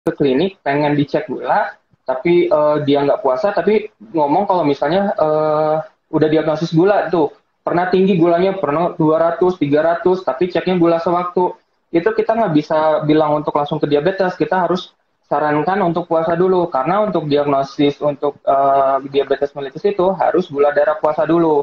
ke klinik pengen dicek gula, tapi dia nggak puasa, tapi ngomong kalau misalnya udah diagnosis gula tuh, pernah tinggi gulanya, pernah 200, 300, tapi ceknya gula sewaktu. Itu kita nggak bisa bilang untuk langsung ke diabetes, kita harus sarankan untuk puasa dulu, karena untuk diagnosis untuk diabetes mellitus itu harus gula darah puasa dulu.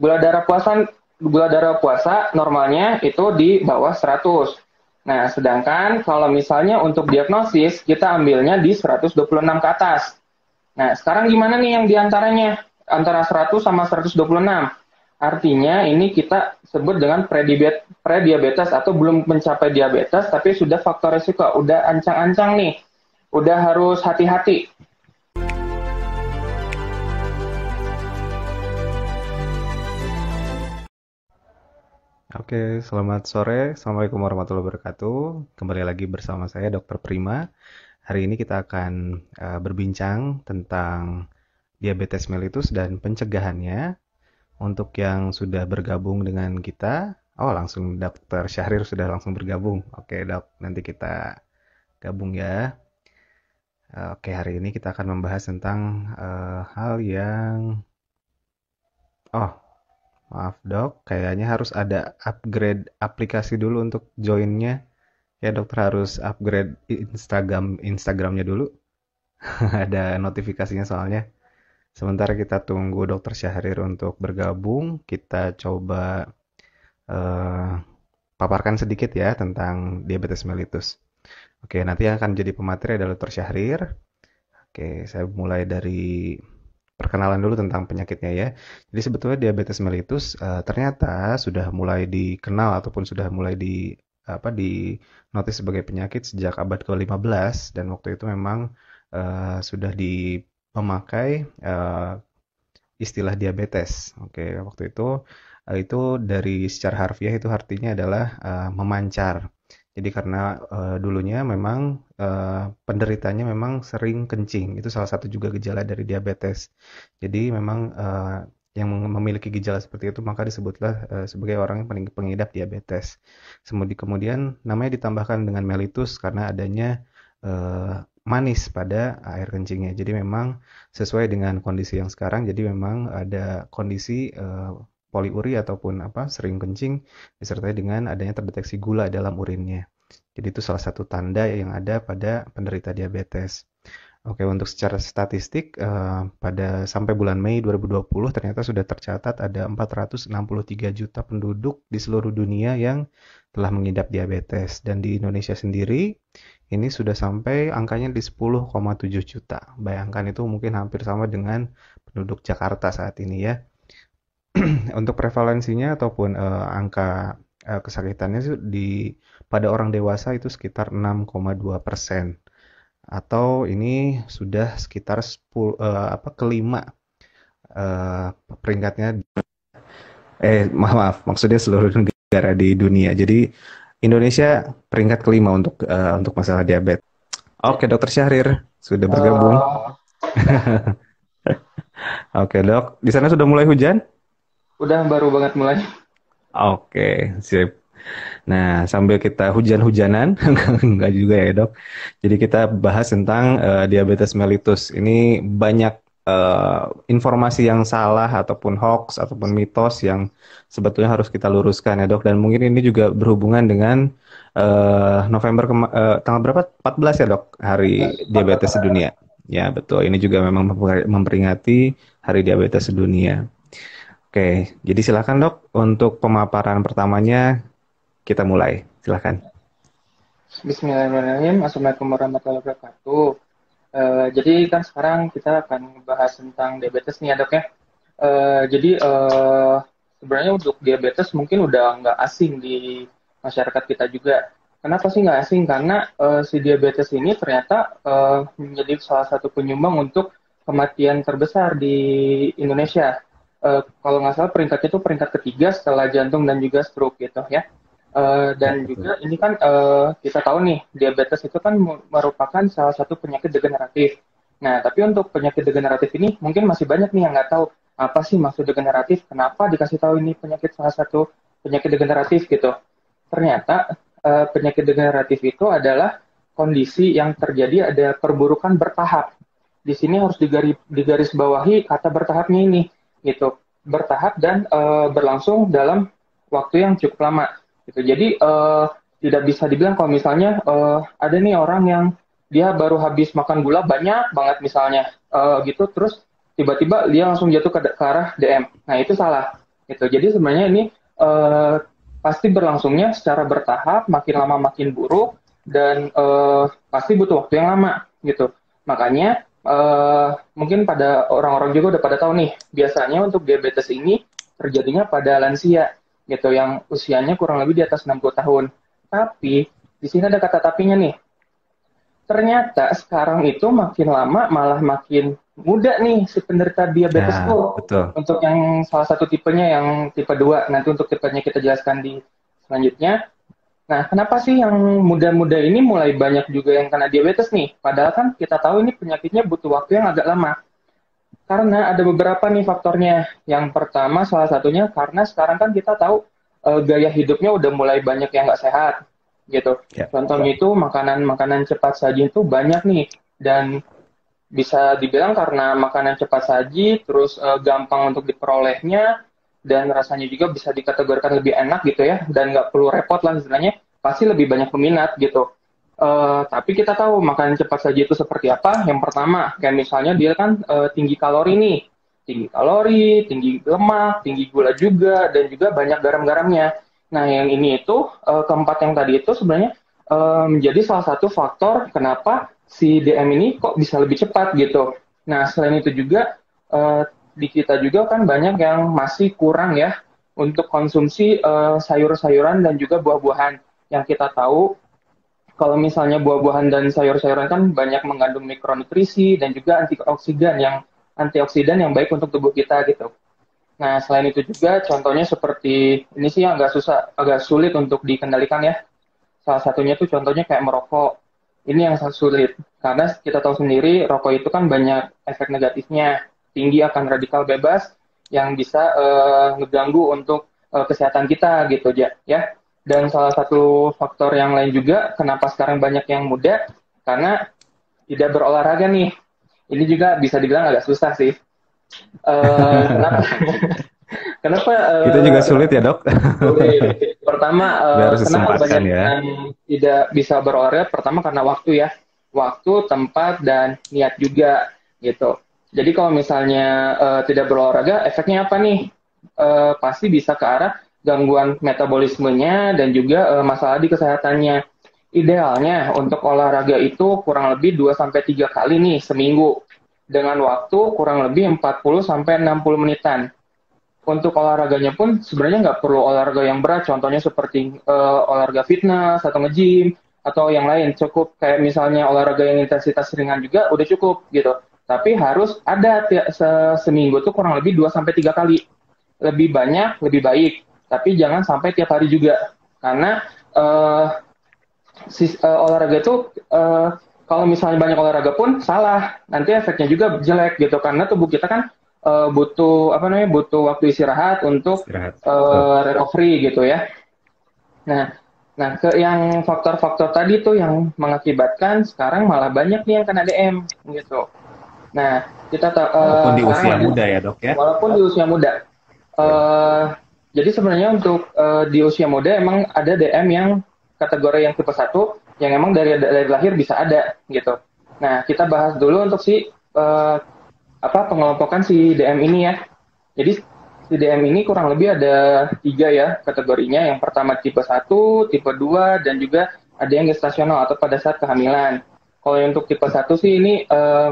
Gula darah puasa gula darah puasa normalnya itu di bawah 100. Nah, sedangkan kalau misalnya untuk diagnosis, kita ambilnya di 126 ke atas. Nah, sekarang gimana nih yang diantaranya? Antara 100 sama 126. Artinya ini kita sebut dengan prediabetes atau belum mencapai diabetes, tapi sudah faktor resiko, udah ancang-ancang nih, udah harus hati-hati. Oke, selamat sore. Assalamualaikum warahmatullahi wabarakatuh. Kembali lagi bersama saya, Dr. Prima. Hari ini kita akan berbincang tentang diabetes mellitus dan pencegahannya. Untuk yang sudah bergabung dengan kita, oh langsung Dr. Syahrir sudah langsung bergabung. Oke, Dok, nanti kita gabung ya. Oke, hari ini kita akan membahas tentang hal yang, oh maaf Dok, kayaknya harus ada upgrade aplikasi dulu untuk joinnya. Ya dokter harus upgrade Instagramnya dulu. Ada notifikasinya soalnya. Sementara kita tunggu dokter Syahrir untuk bergabung, kita coba eh, paparkan sedikit ya tentang diabetes mellitus. Oke, nanti yang akan jadi pemateri adalah dokter Syahrir. Oke, saya mulai dari perkenalan dulu tentang penyakitnya ya. Jadi sebetulnya diabetes mellitus ternyata sudah mulai dikenal ataupun sudah mulai di notis sebagai penyakit sejak abad ke-15 dan waktu itu memang sudah memakai istilah diabetes. Oke, waktu itu dari secara harfiah itu artinya adalah memancar. Jadi karena dulunya memang penderitanya memang sering kencing, itu salah satu juga gejala dari diabetes. Jadi memang yang memiliki gejala seperti itu maka disebutlah sebagai orang yang pengidap diabetes. Kemudian namanya ditambahkan dengan mellitus karena adanya eh, manis pada air kencingnya. Jadi memang sesuai dengan kondisi yang sekarang. Jadi memang ada kondisi poliuri ataupun sering kencing disertai dengan adanya terdeteksi gula dalam urinnya. Jadi itu salah satu tanda yang ada pada penderita diabetes. Oke, untuk secara statistik pada sampai bulan Mei 2020 ternyata sudah tercatat ada 463 juta penduduk di seluruh dunia yang telah mengidap diabetes dan di Indonesia sendiri ini sudah sampai angkanya di 10,7 juta. Bayangkan itu mungkin hampir sama dengan penduduk Jakarta saat ini ya. Untuk prevalensinya ataupun angka kesakitannya pada orang dewasa itu sekitar 6,2%. Atau ini sudah sekitar 10 kelima peringkatnya maaf maksudnya seluruh negara di dunia. Jadi Indonesia peringkat kelima untuk masalah diabetes. Ya. Oke, Dokter Syahrir sudah bergabung. Eh, ya, Oke, Dok. Di sana sudah mulai hujan? udah baru banget mulai. Oke, sip. Nah, sambil kita hujan-hujanan, enggak juga ya dok. Jadi kita bahas tentang diabetes mellitus. Ini banyak eh, informasi yang salah ataupun hoax ataupun mitos yang sebetulnya harus kita luruskan ya dok. Dan mungkin ini juga berhubungan dengan tanggal berapa? 14 ya dok, Hari Diabetes Sedunia. Ya betul. Ini juga memang memperingati Hari Diabetes Sedunia. Oke, jadi silakan dok untuk pemaparan pertamanya kita mulai. Silakan. Bismillahirrahmanirrahim. Assalamualaikum warahmatullahi wabarakatuh. Jadi kan sekarang kita akan membahas tentang diabetes nih ya dok ya. Jadi sebenarnya untuk diabetes mungkin udah nggak asing di masyarakat kita juga. Kenapa sih nggak asing? Karena si diabetes ini ternyata menjadi salah satu penyumbang untuk kematian terbesar di Indonesia. Kalau nggak salah peringkatnya itu peringkat ketiga setelah jantung dan juga stroke gitu ya. Ya, Dan betul. juga ini kan kita tahu nih diabetes itu kan merupakan salah satu penyakit degeneratif. Nah, tapi untuk penyakit degeneratif ini mungkin masih banyak nih yang nggak tahu apa sih maksud degeneratif, kenapa dikasih tahu ini penyakit salah satu penyakit degeneratif gitu. Ternyata penyakit degeneratif itu adalah kondisi yang terjadi ada perburukan bertahap. Di sini harus digaris bawahi kata bertahapnya ini, gitu. Bertahap dan berlangsung dalam waktu yang cukup lama. Gitu. Jadi tidak bisa dibilang kalau misalnya ada nih orang yang dia baru habis makan gula banyak banget misalnya, gitu, terus tiba-tiba dia langsung jatuh ke arah DM. Nah itu salah. Gitu. Jadi sebenarnya ini pasti berlangsungnya secara bertahap, makin lama makin buruk, dan pasti butuh waktu yang lama gitu. Makanya mungkin pada orang-orang juga udah pada tahu nih, biasanya untuk diabetes ini terjadinya pada lansia gitu, yang usianya kurang lebih di atas 60 tahun. Tapi di sini ada kata tapinya nih. Ternyata sekarang itu makin lama malah makin muda nih si penderita diabetes Nah, tuh. betul. Untuk yang salah satu tipenya yang tipe 2, nanti untuk tipenya kita jelaskan di selanjutnya. Nah, kenapa sih yang muda-muda ini mulai banyak juga yang kena diabetes nih? Padahal kan kita tahu ini penyakitnya butuh waktu yang agak lama. Karena ada beberapa nih faktornya. Yang pertama, salah satunya karena sekarang kan kita tahu gaya hidupnya udah mulai banyak yang nggak sehat, gitu. Ya. Contohnya itu makanan-makanan cepat saji itu banyak nih. Dan bisa dibilang karena makanan cepat saji, terus gampang untuk diperolehnya, dan rasanya juga bisa dikategorikan lebih enak gitu ya, dan nggak perlu repot lah istilahnya, pasti lebih banyak peminat gitu. Tapi kita tahu makanan cepat saji itu seperti apa. Yang pertama, kayak misalnya dia kan tinggi kalori nih, tinggi kalori, tinggi lemak, tinggi gula juga, dan juga banyak garam-garamnya. Nah, yang ini itu, keempat yang tadi itu sebenarnya menjadi salah satu faktor kenapa si DM ini kok bisa lebih cepat gitu. Nah, selain itu juga, di kita juga kan banyak yang masih kurang ya untuk konsumsi sayur-sayuran dan juga buah-buahan. Yang kita tahu kalau misalnya buah-buahan dan sayur-sayuran kan banyak mengandung mikronutrisi dan juga antioksidan yang baik untuk tubuh kita gitu. Nah, selain itu juga contohnya seperti ini sih yang agak sulit untuk dikendalikan ya. Salah satunya tuh contohnya kayak merokok. Ini yang sangat sulit karena kita tahu sendiri rokok itu kan banyak efek negatifnya, tinggi akan radikal bebas yang bisa ngeganggu untuk kesehatan kita gitu ya. Dan salah satu faktor yang lain juga kenapa sekarang banyak yang muda karena tidak berolahraga nih. Ini juga bisa dibilang agak susah sih. Kenapa? Kenapa? Itu juga sulit ya, Dok? Sulit. Pertama, Harus kenapa disempatkan banyak ya. yang tidak bisa berolahraga? Pertama karena waktu ya, waktu, tempat, dan niat juga gitu. Jadi kalau misalnya tidak berolahraga, efeknya apa nih? Pasti bisa ke arah gangguan metabolismenya dan juga masalah di kesehatannya. Idealnya untuk olahraga itu kurang lebih 2-3 kali nih seminggu dengan waktu kurang lebih 40-60 menitan. Untuk olahraganya pun sebenarnya nggak perlu olahraga yang berat, contohnya seperti olahraga fitness atau nge-gym atau yang lain. Cukup kayak misalnya olahraga yang intensitas ringan juga udah cukup gitu. Tapi harus ada seminggu tuh kurang lebih 2-3 kali. Lebih banyak, lebih baik. Tapi jangan sampai tiap hari juga. Karena olahraga itu kalau misalnya banyak olahraga pun salah. Nanti efeknya juga jelek gitu. Karena tubuh kita kan butuh waktu istirahat untuk recovery gitu ya. Nah, yang faktor-faktor tadi tuh yang mengakibatkan sekarang malah banyak nih yang kena DM gitu. Nah, kita walaupun di usia muda ya, Dok ya. Walaupun di usia muda. Jadi sebenarnya untuk di usia muda emang ada DM yang kategori yang tipe 1 yang emang dari lahir bisa ada gitu. Nah, kita bahas dulu untuk si pengelompokan si DM ini ya. Jadi si DM ini kurang lebih ada 3 ya kategorinya. Yang pertama tipe 1, tipe 2, dan juga ada yang gestasional atau pada saat kehamilan. Kalau yang untuk tipe 1 sih ini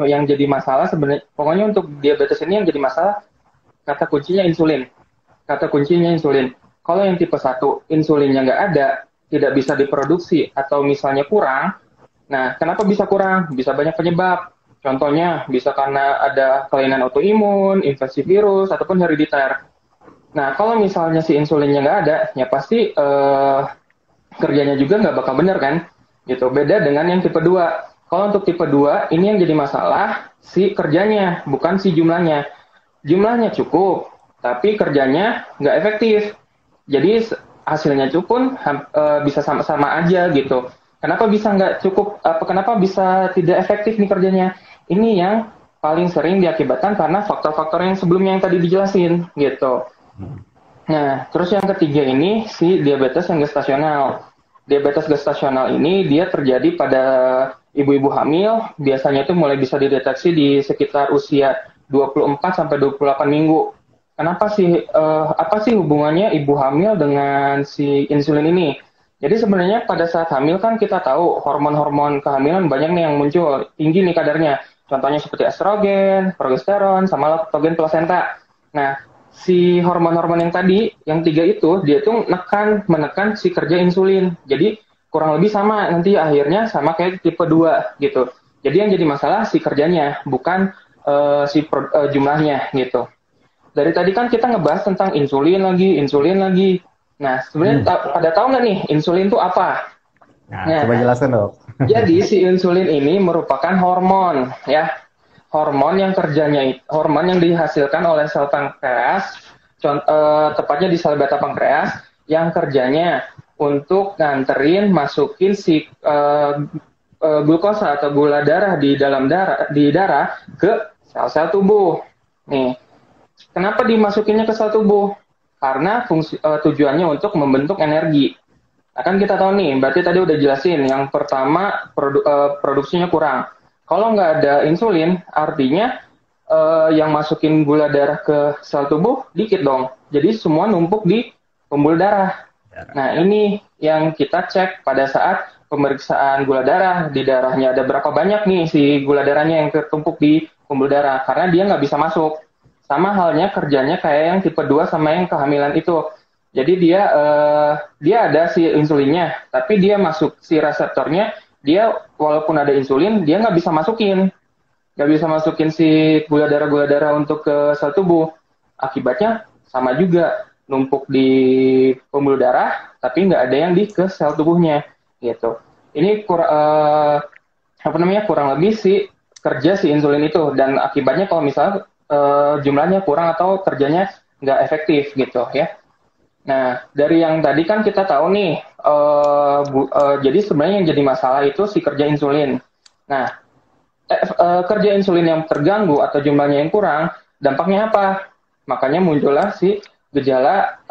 yang jadi masalah sebenarnya, pokoknya untuk diabetes ini yang jadi masalah kata kuncinya insulin. Kata kuncinya insulin. Kalau yang tipe 1 insulinnya nggak ada, tidak bisa diproduksi atau misalnya kurang. Nah, kenapa bisa kurang? Bisa banyak penyebab. Contohnya bisa karena ada kelainan autoimun, infeksi virus, ataupun herediter. Nah, kalau misalnya si insulinnya nggak ada, ya pasti kerjanya juga nggak bakal benar kan? Gitu. Beda dengan yang tipe 2. Kalau untuk tipe 2, ini yang jadi masalah si kerjanya, bukan si jumlahnya. Jumlahnya cukup, tapi kerjanya nggak efektif. Jadi hasilnya itu pun bisa sama-sama aja gitu. Kenapa bisa nggak cukup, kenapa bisa tidak efektif nih kerjanya? Ini yang paling sering diakibatkan karena faktor-faktor yang sebelumnya yang tadi dijelasin gitu. Hmm. Nah, terus yang ketiga ini si diabetes yang gestasional. Diabetes gestasional ini dia terjadi pada ibu-ibu hamil, biasanya itu mulai bisa dideteksi di sekitar usia 24 sampai 28 minggu. Kenapa sih apa sih hubungannya ibu hamil dengan si insulin ini? Jadi sebenarnya pada saat hamil kan kita tahu hormon-hormon kehamilan banyak nih yang muncul, tinggi nih kadarnya. Contohnya seperti estrogen, progesteron, sama laktogen plasenta. Nah, si hormon-hormon yang tadi, yang tiga itu, dia tuh menekan si kerja insulin. Jadi kurang lebih sama nanti akhirnya sama kayak tipe 2 gitu. Jadi yang jadi masalah si kerjanya, bukan jumlahnya gitu. Dari tadi kan kita ngebahas tentang insulin lagi, insulin lagi. Nah, sebenarnya Hmm. pada tahu nggak nih insulin itu apa? Nah, Nah, coba jelasin dok. jadi si insulin ini merupakan hormon ya, hormon yang hormon yang dihasilkan oleh sel pankreas, tepatnya di sel beta pankreas yang kerjanya untuk nganterin masukin si glukosa atau gula darah di darah ke sel-sel tubuh. Nih, kenapa dimasukinnya ke sel tubuh? Karena tujuannya untuk membentuk energi. Akan kita tahu nih, berarti tadi udah jelasin. Yang pertama, produksinya kurang. Kalau nggak ada insulin, artinya yang masukin gula darah ke sel tubuh dikit dong. Jadi semua numpuk di pembuluh darah. Nah, ini yang kita cek pada saat pemeriksaan gula darah. Di darahnya ada berapa banyak nih si gula darahnya yang tertumpuk di pembuluh darah. Karena dia nggak bisa masuk. Sama halnya kerjanya kayak yang tipe 2 sama yang kehamilan itu. Jadi dia ada si insulinnya, tapi dia masuk si reseptornya, dia walaupun ada insulin, dia nggak bisa masukin si gula darah untuk ke sel tubuh. Akibatnya sama juga, numpuk di pembuluh darah, tapi nggak ada yang di ke sel tubuhnya, gitu. Ini kurang lebih si kerja si insulin itu, dan akibatnya kalau misalnya jumlahnya kurang atau kerjanya nggak efektif gitu ya. Nah, dari yang tadi kan kita tahu nih, jadi sebenarnya yang jadi masalah itu si kerja insulin. Nah, kerja insulin yang terganggu atau jumlahnya yang kurang, dampaknya apa? Makanya muncullah si gejala,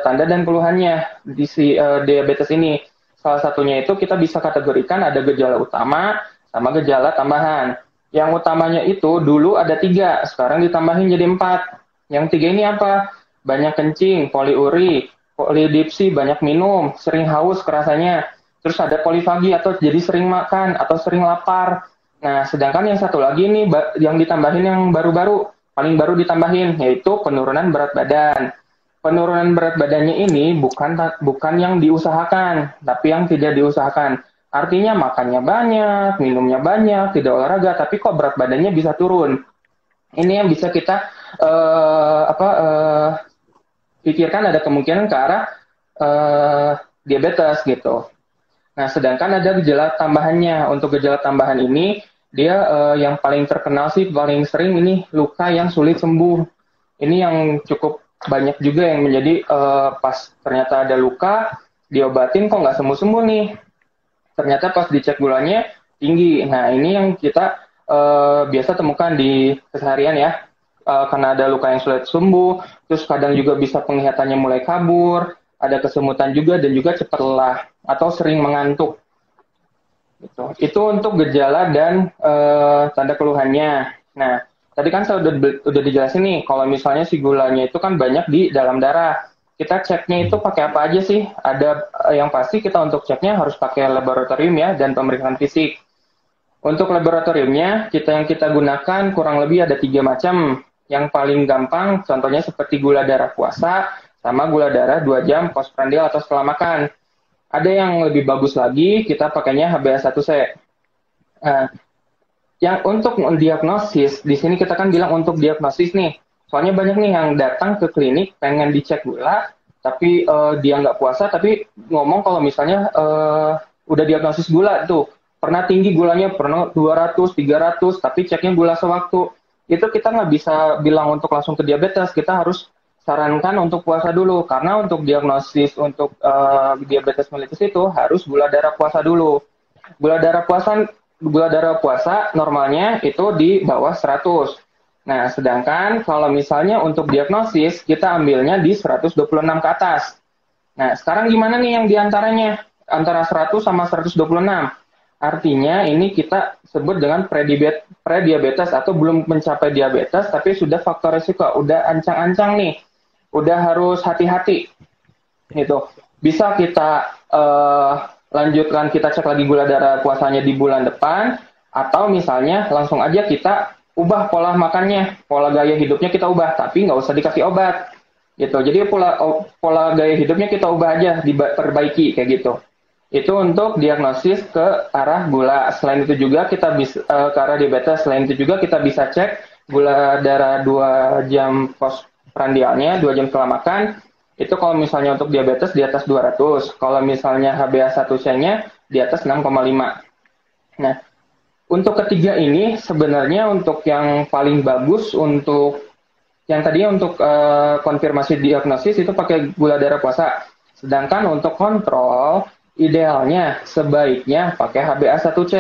tanda dan keluhannya di si diabetes ini. Salah satunya itu kita bisa kategorikan ada gejala utama sama gejala tambahan. Yang utamanya itu dulu ada 3, sekarang ditambahin jadi 4. Yang 3 ini apa? Banyak kencing, poliuri, polidipsi, banyak minum, sering haus kerasanya. Terus ada polifagi atau jadi sering makan atau sering lapar. Nah, sedangkan yang satu lagi nih yang ditambahin yang baru-baru, paling baru ditambahin yaitu penurunan berat badan. Penurunan berat badannya ini bukan yang diusahakan, tapi yang tidak diusahakan. Artinya makannya banyak, minumnya banyak, tidak olahraga, tapi kok berat badannya bisa turun. Ini yang bisa kita pikirkan ada kemungkinan ke arah diabetes gitu. Nah, sedangkan ada gejala tambahannya. Untuk gejala tambahan ini, dia yang paling terkenal sih, paling sering ini luka yang sulit sembuh. Ini yang cukup banyak juga yang menjadi pas ternyata ada luka, diobatin kok nggak sembuh-sembuh nih. Ternyata pas dicek gulanya tinggi. Nah, ini yang kita biasa temukan di keseharian ya. Karena ada luka yang sulit sembuh, terus kadang juga bisa penglihatannya mulai kabur, ada kesemutan juga dan juga cepat lelah atau sering mengantuk. Gitu. Itu untuk gejala dan tanda keluhannya. Nah, tadi kan saya udah dijelasin nih, kalau misalnya si gulanya itu kan banyak di dalam darah. Kita ceknya itu pakai apa aja sih? Ada yang pasti kita untuk ceknya harus pakai laboratorium ya dan pemeriksaan fisik. Untuk laboratoriumnya, yang kita gunakan kurang lebih ada 3 macam. Yang paling gampang, contohnya seperti gula darah puasa, sama gula darah 2 jam postprandial atau setelah makan. Ada yang lebih bagus lagi, kita pakainya HbA1c. Yang untuk diagnosis, di sini kita kan bilang untuk diagnosis nih. Soalnya banyak nih yang datang ke klinik pengen dicek gula, tapi dia nggak puasa, tapi ngomong kalau misalnya udah diagnosis gula tuh, pernah tinggi gulanya, pernah 200, 300, tapi ceknya gula sewaktu. Itu kita nggak bisa bilang untuk langsung ke diabetes, kita harus sarankan untuk puasa dulu, karena untuk diagnosis untuk diabetes mellitus itu harus gula darah puasa dulu. Gula darah puasa normalnya itu di bawah 100. Nah, sedangkan kalau misalnya untuk diagnosis, kita ambilnya di 126 ke atas. Nah, sekarang gimana nih yang diantaranya? Antara 100 sama 126. Artinya ini kita sebut dengan prediabetes atau belum mencapai diabetes, tapi sudah faktor risiko, udah ancang-ancang nih, udah harus hati-hati gitu. Bisa kita lanjutkan, kita cek lagi gula darah puasanya di bulan depan, atau misalnya langsung aja kita ubah pola makannya, pola gaya hidupnya kita ubah, tapi nggak usah dikasih obat gitu. Jadi pola gaya hidupnya kita ubah aja, diperbaiki kayak gitu. Itu untuk diagnosis ke arah gula. Selain itu juga kita bisa ke arah diabetes. Selain itu juga kita bisa cek gula darah 2 jam postprandialnya, 2 jam setelah makan. Itu kalau misalnya untuk diabetes di atas 200. Kalau misalnya HbA1c-nya di atas 6,5. Nah, untuk ketiga ini sebenarnya untuk yang paling bagus untuk yang tadinya untuk konfirmasi diagnosis itu pakai gula darah puasa. Sedangkan untuk kontrol idealnya sebaiknya pakai HbA1c.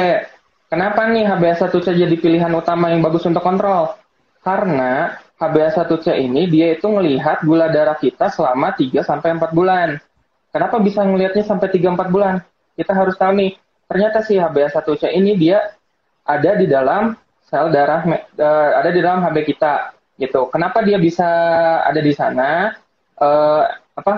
Kenapa nih HbA1c jadi pilihan utama yang bagus untuk kontrol? Karena HbA1c ini dia itu ngelihat gula darah kita selama 3-4 bulan. Kenapa bisa ngelihatnya sampai 3-4 bulan? Kita harus tahu nih, ternyata si HbA1c ini dia ada di dalam sel darah, ada di dalam Hb kita gitu. Kenapa dia bisa ada di sana?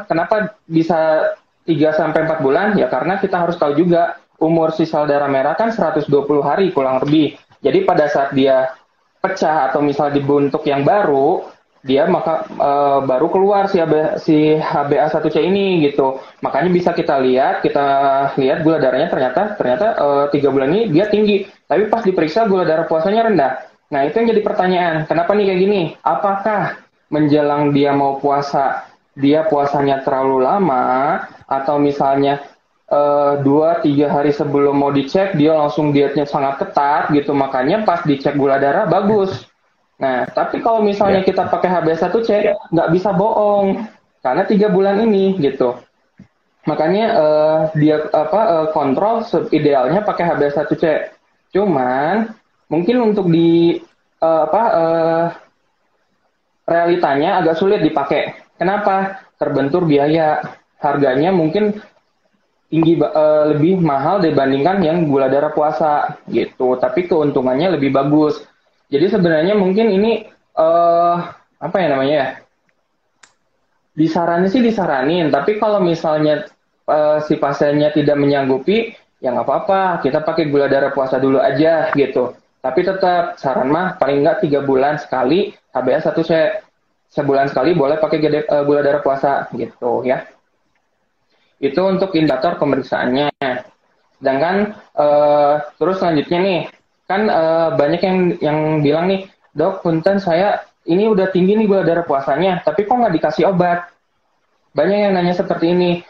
Kenapa bisa 3-4 bulan? Ya karena kita harus tahu juga umur si sel darah merah kan 120 hari kurang lebih. Jadi pada saat dia pecah atau misal dibentuk yang baru, dia maka baru keluar si HbA1c ini gitu. Makanya bisa kita lihat gula darahnya ternyata 3 bulan ini dia tinggi, tapi pas diperiksa gula darah puasanya rendah. Nah, itu yang jadi pertanyaan, kenapa nih kayak gini? Apakah menjelang dia mau puasa, dia puasanya terlalu lama, atau misalnya 2-3 hari sebelum mau dicek, dia langsung dietnya sangat ketat gitu, makanya pas dicek gula darah bagus. Nah, tapi kalau misalnya kita pakai HbA1c, nggak bisa bohong, karena 3 bulan ini gitu. Makanya kontrol idealnya pakai HbA1c. Cuman mungkin untuk di realitanya agak sulit dipakai. Kenapa? Terbentur biaya. Harganya mungkin tinggi, lebih mahal dibandingkan yang gula darah puasa gitu. Tapi keuntungannya lebih bagus. Jadi sebenarnya mungkin ini disaranin. Tapi kalau misalnya si pasiennya tidak menyanggupi, ya nggak apa-apa, kita pakai gula darah puasa dulu aja gitu. Tapi tetap saran mah paling nggak 3 bulan sekali HbA1c, sebulan sekali boleh pakai gula darah puasa gitu ya. Itu untuk indikator pemeriksaannya. Sedangkan terus selanjutnya nih, kan banyak yang bilang nih, dok, punten saya ini udah tinggi nih gula darah puasanya, tapi kok nggak dikasih obat? Banyak yang nanya seperti ini.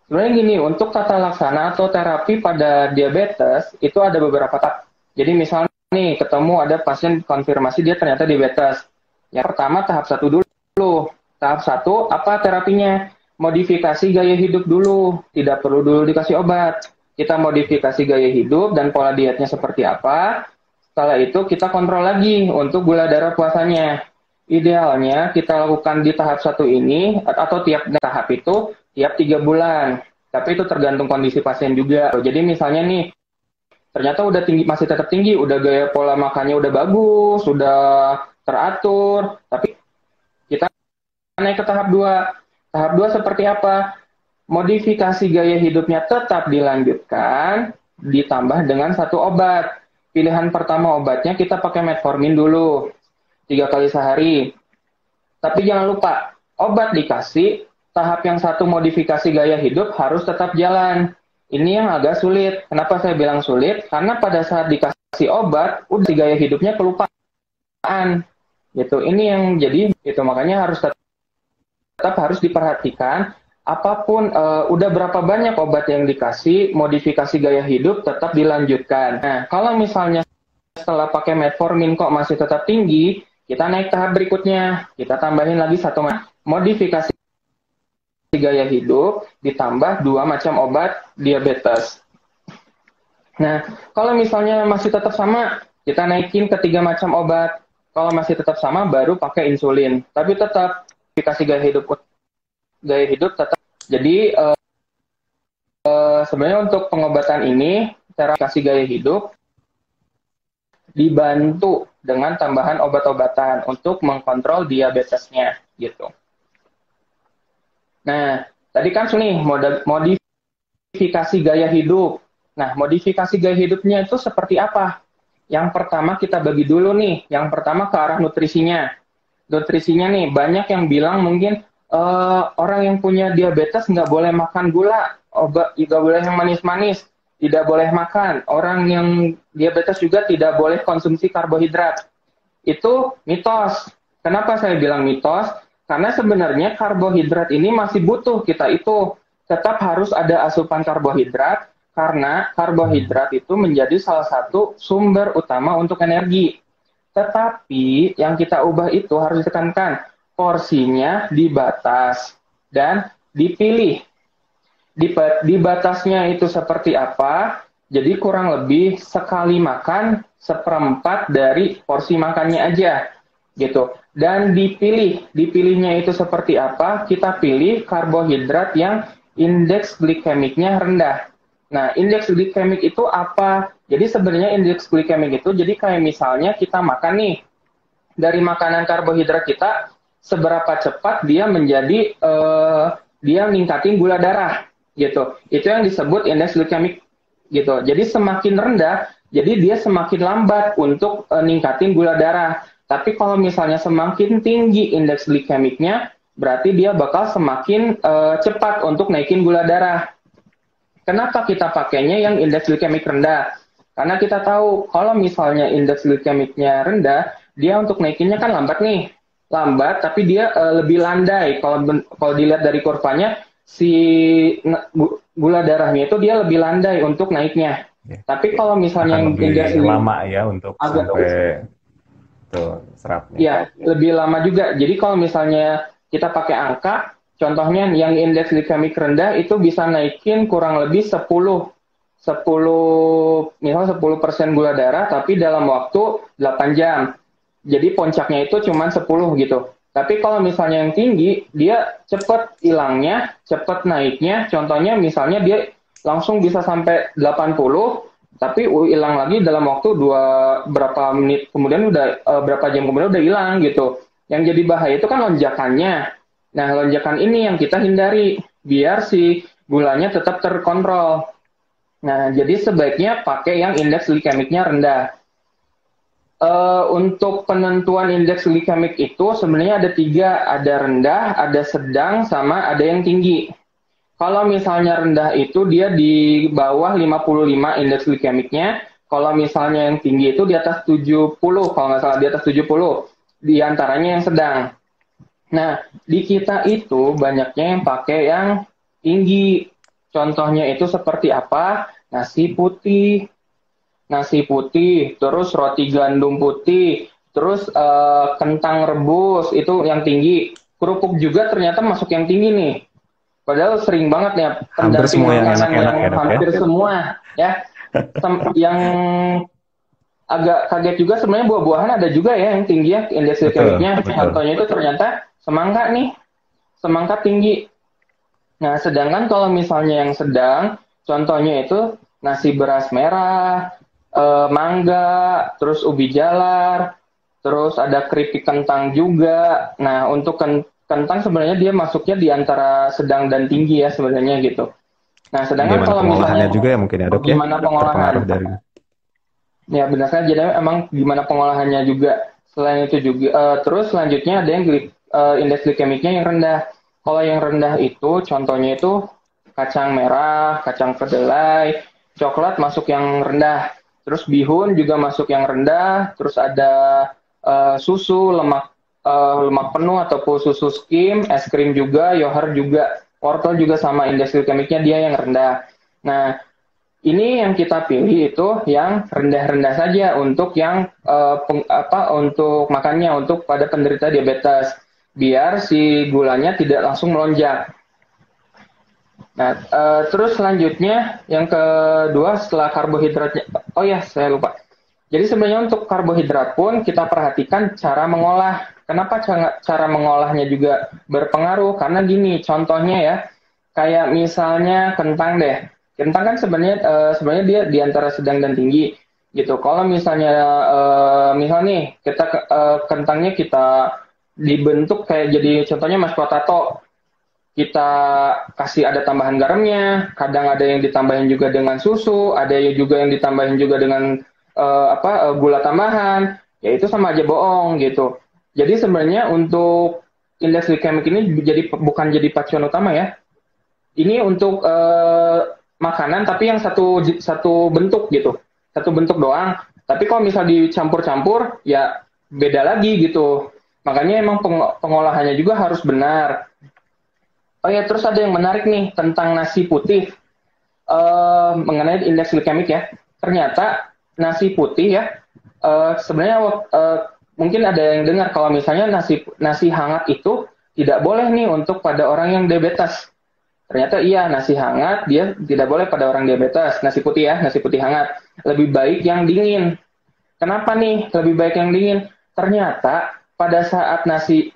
Sebenarnya gini, untuk tata laksana atau terapi pada diabetes, itu ada beberapa tahap. Jadi misalnya nih, ketemu ada pasien konfirmasi dia ternyata diabetes. Yang pertama tahap 1 dulu. Tahap 1, apa terapinya? Modifikasi gaya hidup dulu. Tidak perlu dulu dikasih obat. Kita modifikasi gaya hidup dan pola dietnya seperti apa. Setelah itu kita kontrol lagi untuk gula darah puasanya. Idealnya kita lakukan di tahap 1 ini, atau tiap tahap itu tiap 3 bulan. Tapi itu tergantung kondisi pasien juga. Jadi misalnya nih, ternyata udah tinggi, masih tetap tinggi, udah gaya pola makannya udah bagus, udah teratur, tapi kita naik ke tahap 2. Tahap 2 seperti apa? Modifikasi gaya hidupnya tetap dilanjutkan, ditambah dengan 1 obat. Pilihan pertama obatnya kita pakai metformin dulu, 3 kali sehari. Tapi jangan lupa, obat dikasih, tahap yang 1 modifikasi gaya hidup harus tetap jalan. Ini yang agak sulit. Kenapa saya bilang sulit? Karena pada saat dikasih obat, udah gaya hidupnya kelupaan. Gitu. Ini yang jadi, itu makanya harus tetap harus diperhatikan. Apapun, udah berapa banyak obat yang dikasih, modifikasi gaya hidup tetap dilanjutkan. Nah, kalau misalnya setelah pakai metformin kok masih tetap tinggi, kita naik tahap berikutnya. Kita tambahin lagi 1 modifikasi gaya hidup ditambah 2 macam obat diabetes. Nah, kalau misalnya masih tetap sama, kita naikin ke 3 macam obat. Kalau masih tetap sama, baru pakai insulin. Tapi tetap dikasih gaya hidup tetap. Jadi sebenarnya untuk pengobatan ini, cara kasih gaya hidup dibantu dengan tambahan obat-obatan untuk mengkontrol diabetesnya, gitu. Nah, tadi kan nih modifikasi gaya hidup. Nah, modifikasi gaya hidupnya itu seperti apa? Yang pertama kita bagi dulu nih. Yang pertama ke arah nutrisinya. Nutrisinya nih, banyak yang bilang mungkin orang yang punya diabetes nggak boleh makan gula, nggak boleh yang manis-manis, tidak boleh makan. Orang yang diabetes juga tidak boleh konsumsi karbohidrat. Itu mitos. Kenapa saya bilang mitos? Karena sebenarnya karbohidrat ini masih butuh kita itu. Tetap harus ada asupan karbohidrat, karena karbohidrat itu menjadi salah satu sumber utama untuk energi. Tetapi yang kita ubah itu harus ditekankan, porsinya dibatas dan dipilih. Dibatasnya itu seperti apa? Jadi kurang lebih sekali makan seperempat dari porsi makannya aja, gitu. Dan dipilihnya itu seperti apa? Kita pilih karbohidrat yang indeks glikemiknya rendah. Nah, indeks glikemik itu apa? Jadi sebenarnya indeks glikemik itu jadi kayak misalnya kita makan nih, dari makanan karbohidrat kita, seberapa cepat dia menjadi, dia meningkatin gula darah, gitu. Itu yang disebut indeks glikemik, gitu. Jadi semakin rendah, jadi dia semakin lambat untuk ningkatin gula darah. Tapi kalau misalnya semakin tinggi indeks glikemiknya, berarti dia bakal semakin cepat untuk naikin gula darah. Kenapa kita pakainya yang indeks glikemik rendah? Karena kita tahu kalau misalnya indeks glikemiknya rendah, dia untuk naikinnya kan lambat nih. Lambat, tapi dia lebih landai. Kalau dilihat dari kurvanya, si gula darahnya itu dia lebih landai untuk naiknya. Ya. Tapi kalau misalnya Akan lebih lama ya untuk sampai tuh serapnya. Ya, lebih lama juga. Jadi kalau misalnya kita pakai angka, contohnya yang indeks glikemik rendah itu bisa naikin kurang lebih 10 misal 10% gula darah, tapi dalam waktu 8 jam. Jadi puncaknya itu cuma 10 gitu. Tapi kalau misalnya yang tinggi, dia cepat hilangnya, cepat naiknya. Contohnya misalnya dia langsung bisa sampai 80, tapi hilang lagi dalam waktu berapa menit kemudian berapa jam kemudian udah hilang gitu. Yang jadi bahaya itu kan lonjakannya. Nah, lonjakan ini yang kita hindari biar si gulanya tetap terkontrol. Nah, jadi sebaiknya pakai yang indeks glikemiknya rendah. Untuk penentuan indeks glikemik itu sebenarnya ada 3, ada rendah, ada sedang, sama ada yang tinggi. Kalau misalnya rendah itu dia di bawah 55 indeks glikemiknya, kalau misalnya yang tinggi itu di atas 70, kalau nggak salah di atas 70, di antaranya yang sedang. Nah, di kita itu banyaknya yang pakai yang tinggi. Contohnya itu seperti apa? Nasi putih, terus roti gandum putih, terus kentang rebus, itu yang tinggi. Kerupuk juga ternyata masuk yang tinggi nih. Padahal sering banget ya Hampir semua yang makanan enak-enak ya, Dok, hampir ya? semua ya. Yang agak kaget juga sebenarnya buah-buahan ada juga ya yang tinggi ya indeks glikemiknya. Betul. Contohnya itu ternyata semangka nih, semangka tinggi. Nah, sedangkan kalau misalnya yang sedang, contohnya itu nasi beras merah, mangga, terus ubi jalar, terus ada keripik kentang juga. Nah, untuk kentang sebenarnya dia masuknya di antara sedang dan tinggi ya sebenarnya gitu. Nah, sedangkan Gimana kalau pengolahannya misalnya juga ya mungkin ya, Dok, ya? gimana pengolahan? Terpengaruh dari... Ya, benar saja. Jadi emang gimana pengolahannya juga. Selain itu juga, terus selanjutnya ada yang indeks glikemiknya yang rendah. Kalau yang rendah itu, contohnya itu kacang merah, kacang kedelai, coklat masuk yang rendah. Terus bihun juga masuk yang rendah. Terus ada susu, lemak penuh ataupun susu skim, es krim juga, yogurt juga, wortel juga sama indeks glikemiknya dia yang rendah. Nah, ini yang kita pilih itu yang rendah-rendah saja untuk yang untuk makannya untuk pada penderita diabetes biar si gulanya tidak langsung melonjak. Nah, terus selanjutnya yang kedua setelah karbohidratnya, oh ya saya lupa. Jadi sebenarnya untuk karbohidrat pun kita perhatikan cara mengolah. Kenapa cara mengolahnya juga berpengaruh? Karena gini, contohnya ya, kayak misalnya kentang deh. Kentang kan sebenarnya dia di antara sedang dan tinggi gitu. Kalau misalnya misal nih kita kentangnya kita dibentuk kayak jadi contohnya mashed potato, kita kasih ada tambahan garamnya, kadang ada yang ditambahin juga dengan susu, ada juga yang ditambahin juga dengan gula tambahan, ya itu sama aja bohong gitu. Jadi sebenarnya untuk indeks glikemik ini bukan jadi pacuan utama ya. Ini untuk makanan tapi yang satu satu bentuk gitu, satu bentuk doang. Tapi kalau misal dicampur-campur ya beda lagi gitu. Makanya emang pengolahannya juga harus benar. Oh ya, terus ada yang menarik nih tentang nasi putih mengenai indeks glikemik ya. Ternyata nasi putih ya sebenarnya mungkin ada yang dengar kalau misalnya nasi hangat itu tidak boleh nih untuk pada orang yang diabetes. Ternyata iya, nasi hangat dia tidak boleh pada orang diabetes. Nasi putih ya, nasi putih hangat. Lebih baik yang dingin. Kenapa nih lebih baik yang dingin? Ternyata pada saat nasi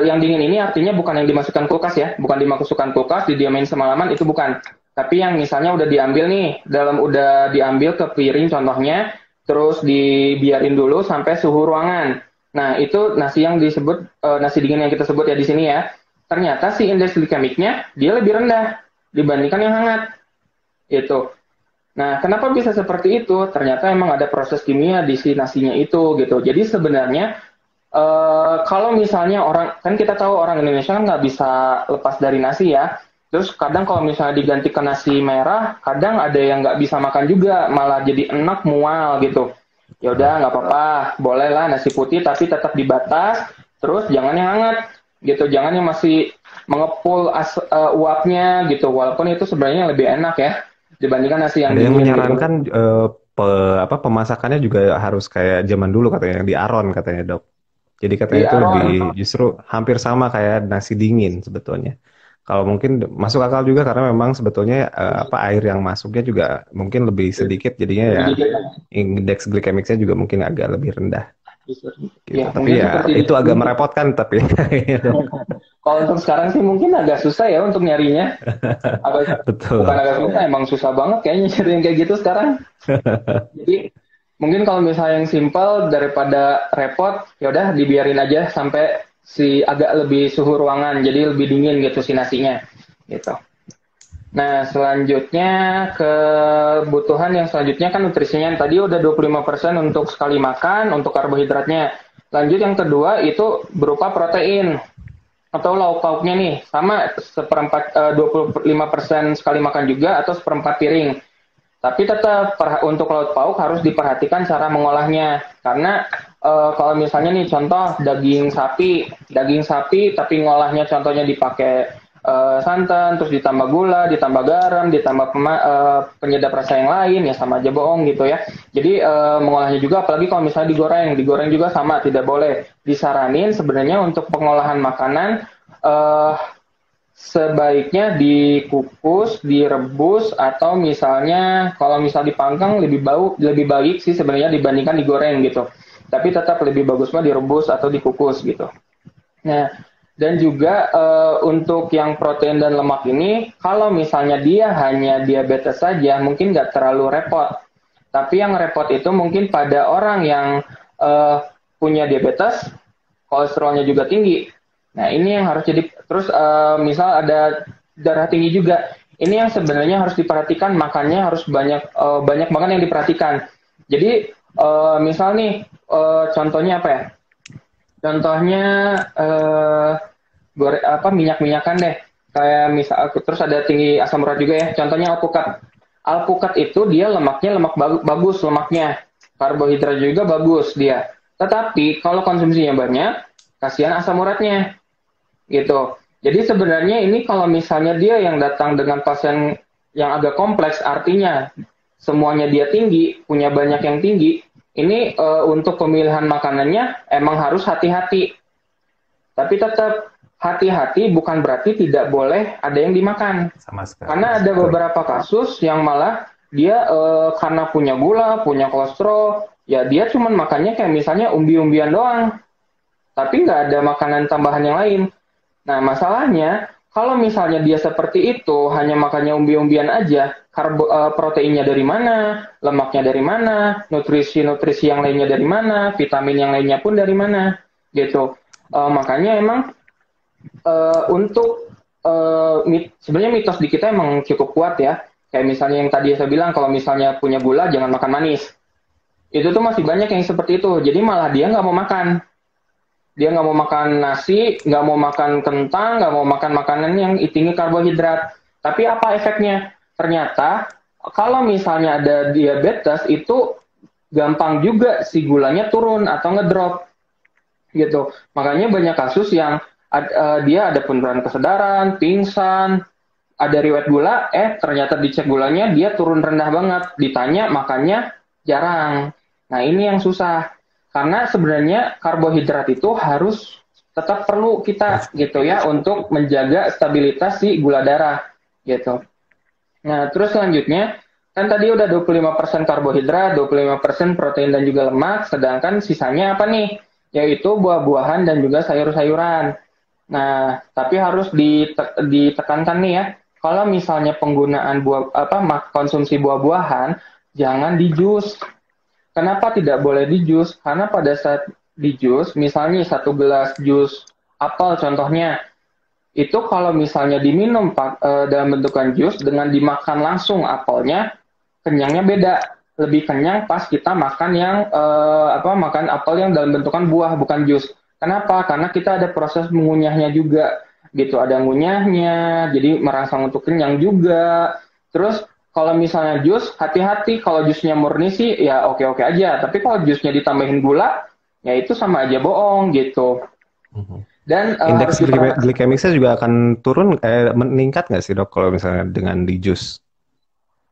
yang dingin ini artinya bukan yang dimasukkan kulkas ya, bukan dimasukkan kulkas, didiamin semalaman itu bukan. Tapi yang misalnya udah diambil nih, udah diambil ke piring contohnya, terus dibiarin dulu sampai suhu ruangan. Nah, itu nasi yang disebut nasi dingin yang kita sebut ya di sini ya. Ternyata si indeks glikemiknya dia lebih rendah dibandingkan yang hangat. Itu. Nah, kenapa bisa seperti itu? Ternyata emang ada proses kimia di si nasinya itu gitu. Jadi sebenarnya kalau misalnya kan kita tahu orang Indonesia kan nggak bisa lepas dari nasi ya. Terus kadang kalau misalnya diganti ke nasi merah, kadang ada yang nggak bisa makan juga, malah jadi enak mual gitu. Ya udah nggak apa-apa, bolehlah nasi putih tapi tetap dibatas. Terus jangan yang hangat gitu, jangan yang masih mengepul uapnya gitu. Walaupun itu sebenarnya lebih enak ya dibandingkan nasi yang Ada yang dingin gitu. menyarankan pemasakannya juga harus kayak zaman dulu katanya yang di aron katanya dok. Jadi katanya Di itu lebih Aron. justru hampir sama kayak nasi dingin sebetulnya. Kalau mungkin masuk akal juga karena memang sebetulnya air yang masuknya juga mungkin lebih sedikit jadinya ya Lebih dikit. indeks glikemiknya juga mungkin agak lebih rendah gitu. Ya, Tapi mungkin ya seperti itu itu. agak merepotkan tapi dok. Kalau untuk sekarang sih mungkin agak susah ya untuk nyarinya. Bukan Betul. agak susah, emang susah banget kayaknya nyari yang kayak gitu sekarang. Jadi mungkin kalau misalnya yang simpel daripada repot, ya udah dibiarin aja sampai si agak lebih suhu ruangan, jadi lebih dingin gitu si nasinya. Gitu. Nah, selanjutnya kebutuhan yang selanjutnya kan nutrisinya tadi udah 25% untuk sekali makan, untuk karbohidratnya. Lanjut yang kedua itu berupa protein atau lauk pauknya nih sama 25% sekali makan juga atau seperempat piring. Tapi tetap untuk lauk pauk harus diperhatikan cara mengolahnya karena kalau misalnya nih contoh daging sapi tapi ngolahnya contohnya dipakai santan terus ditambah gula, ditambah garam, ditambah penyedap rasa yang lain ya sama aja bohong gitu ya. Jadi mengolahnya juga apalagi kalau misalnya digoreng juga sama tidak boleh. Disaranin sebenarnya untuk pengolahan makanan sebaiknya dikukus, direbus atau misalnya kalau misal dipanggang lebih baik sih sebenarnya dibandingkan digoreng gitu. Tapi tetap lebih bagus mah direbus atau dikukus gitu. Nah, dan juga untuk yang protein dan lemak ini, kalau misalnya dia hanya diabetes saja, mungkin nggak terlalu repot. Tapi yang repot itu mungkin pada orang yang punya diabetes, kolesterolnya juga tinggi. Nah, ini yang harus jadi, terus misal ada darah tinggi juga. Ini yang sebenarnya harus diperhatikan, makannya harus banyak banget yang diperhatikan. Jadi, misal nih, contohnya apa ya? Contohnya minyak-minyakan deh. Kayak misal terus ada tinggi asam urat juga ya. Contohnya alpukat. Alpukat itu dia lemaknya lemak bagus lemaknya. Karbohidrat juga bagus dia. Tetapi kalau konsumsinya banyak, kasihan asam uratnya gitu. Jadi sebenarnya ini kalau misalnya dia yang datang dengan pasien yang agak kompleks, artinya semuanya dia tinggi, punya banyak yang tinggi, ini untuk pemilihan makanannya emang harus hati-hati. Tapi tetap hati-hati bukan berarti tidak boleh ada yang dimakan. Sama sekali. Karena ada Betul. beberapa kasus yang malah dia karena punya gula, punya kolesterol, ya dia cuma makannya kayak misalnya umbi-umbian doang, tapi nggak ada makanan tambahan yang lain. Nah, masalahnya kalau misalnya dia seperti itu, hanya makannya umbi-umbian aja, proteinnya dari mana, lemaknya dari mana, nutrisi-nutrisi yang lainnya dari mana, vitamin yang lainnya pun dari mana, gitu. Makanya emang untuk sebenarnya mitos di kita emang cukup kuat ya. Kayak misalnya yang tadi saya bilang, kalau misalnya punya gula jangan makan manis. Itu tuh masih banyak yang seperti itu. Jadi malah dia nggak mau makan. Dia nggak mau makan nasi, nggak mau makan kentang, nggak mau makan makanan yang tinggi karbohidrat. Tapi apa efeknya? Ternyata kalau misalnya ada diabetes itu gampang juga si gulanya turun atau ngedrop gitu. Makanya banyak kasus yang dia ada penurunan kesadaran, pingsan, ada riwayat gula, ternyata dicek gulanya dia turun rendah banget. Ditanya makannya jarang. Nah ini yang susah. Karena sebenarnya karbohidrat itu harus tetap perlu kita gitu ya untuk menjaga stabilitas si gula darah gitu. Nah, terus selanjutnya kan tadi udah 25% karbohidrat, 25% protein dan juga lemak, sedangkan sisanya apa nih? Yaitu buah-buahan dan juga sayur-sayuran. Nah, tapi harus ditekankan nih ya, kalau misalnya penggunaan konsumsi buah-buahan jangan di jus. Kenapa tidak boleh di jus? Karena pada saat di jus, misalnya satu gelas jus apel contohnya, itu kalau misalnya diminum dalam bentukan jus dengan dimakan langsung apelnya, kenyangnya beda. Lebih kenyang pas kita makan yang makan apel yang dalam bentukan buah bukan jus. Kenapa? Karena kita ada proses mengunyahnya juga, gitu. Ada ngunyahnya, jadi merangsang untuk kenyang juga. Terus kalau misalnya jus, hati-hati. Kalau jusnya murni sih, ya oke-oke aja. Tapi kalau jusnya ditambahin gula, ya itu sama aja bohong, gitu. Dan Indeks glikemiknya juga akan turun, meningkat nggak sih dok kalau misalnya dengan di jus?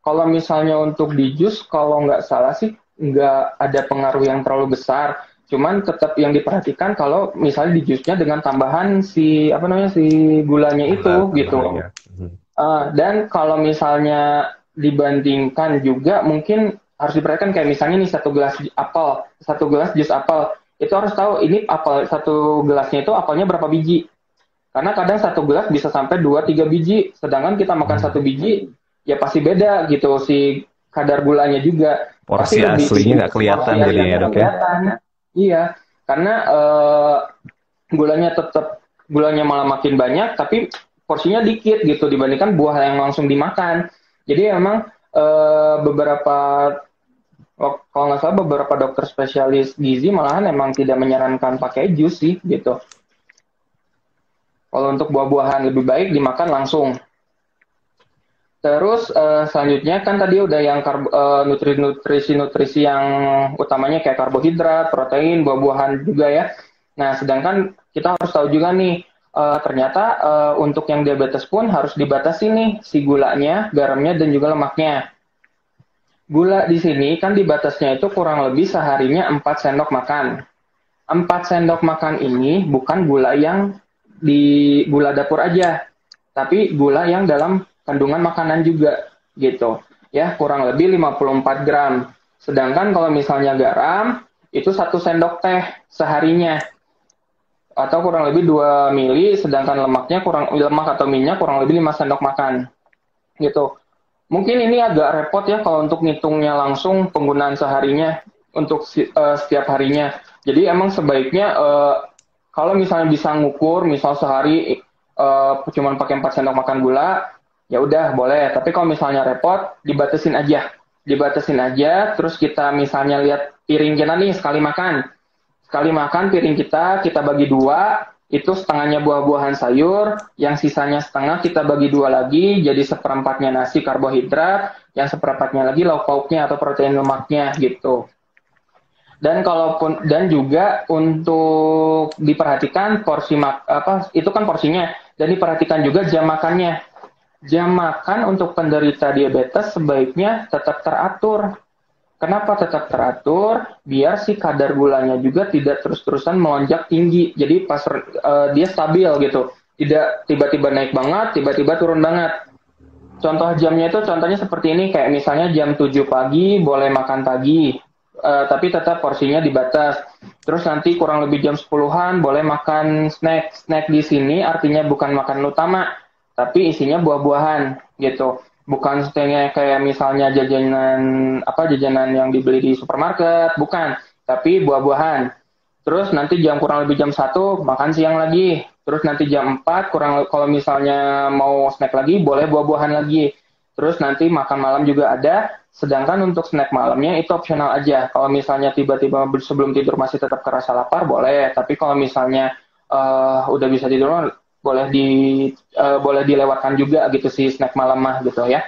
kalau misalnya untuk di jus, kalau nggak salah sih, nggak ada pengaruh yang terlalu besar. Cuman tetap yang diperhatikan kalau misalnya di jusnya dengan tambahan si gulanya itu, gitu. Ya. Dan kalau misalnya dibandingkan juga mungkin harus diperhatikan kayak misalnya nih satu gelas jus apel, itu harus tahu ini apel satu gelasnya itu apelnya berapa biji. Karena kadang satu gelas bisa sampai 2-3 biji, sedangkan kita makan satu biji, ya pasti beda gitu si kadar gulanya juga. Porsi aslinya nggak kelihatan jadinya ya dok ya? Iya, karena gulanya malah makin banyak, tapi porsinya dikit gitu dibandingkan buah yang langsung dimakan. Jadi emang kalau nggak salah beberapa dokter spesialis gizi malahan emang tidak menyarankan pakai jus sih gitu. Kalau untuk buah-buahan lebih baik dimakan langsung. Terus selanjutnya kan tadi udah yang nutrisi-nutrisi yang utamanya kayak karbohidrat, protein, buah-buahan juga ya. Nah, sedangkan kita harus tahu juga nih, ternyata untuk yang diabetes pun harus dibatasi nih si gulanya, garamnya, dan juga lemaknya. Gula di sini kan dibatasnya itu kurang lebih seharinya 4 sendok makan. 4 sendok makan ini bukan gula yang di gula dapur aja, tapi gula yang dalam kandungan makanan juga gitu. Ya, kurang lebih 54 gram. Sedangkan kalau misalnya garam, itu 1 sendok teh seharinya. Atau kurang lebih 2 mili, sedangkan lemak atau minyak kurang lebih 5 sendok makan. Gitu. Mungkin ini agak repot ya kalau untuk ngitungnya langsung penggunaan seharinya untuk setiap harinya. Jadi emang sebaiknya kalau misalnya bisa ngukur, misal sehari cuma pakai 4 sendok makan gula, ya udah boleh. Tapi kalau misalnya repot, dibatasin aja. Terus kita misalnya lihat piring kita nih sekali makan piring kita bagi 2, itu setengahnya buah-buahan sayur, yang sisanya setengah kita bagi 2 lagi, jadi seperempatnya nasi karbohidrat, yang seperempatnya lagi lauk pauknya atau protein lemaknya gitu. Dan juga untuk diperhatikan itu kan porsinya, dan diperhatikan juga jam makannya. Jam makan untuk penderita diabetes sebaiknya tetap teratur. Kenapa tetap teratur? Biar si kadar gulanya juga tidak terus-terusan melonjak tinggi. Jadi pas dia stabil gitu. Tidak tiba-tiba naik banget, tiba-tiba turun banget. Contoh jamnya itu contohnya seperti ini, kayak misalnya jam 7 pagi boleh makan pagi, tapi tetap porsinya dibatas. Terus nanti kurang lebih jam 10-an boleh makan snack. Snack di sini artinya bukan makanan utama, tapi isinya buah-buahan gitu. Bukan setengah kayak misalnya jajanan yang dibeli di supermarket, bukan, tapi buah-buahan. Terus nanti kurang lebih jam 1 makan siang lagi. Terus nanti jam 4 kalau misalnya mau snack lagi boleh buah-buahan lagi. Terus nanti makan malam juga ada. Sedangkan untuk snack malamnya itu opsional aja. Kalau misalnya tiba-tiba sebelum tidur masih tetap kerasa lapar boleh. Tapi kalau misalnya udah bisa tidur boleh dilewatkan juga gitu sih snack malam mah gitu ya.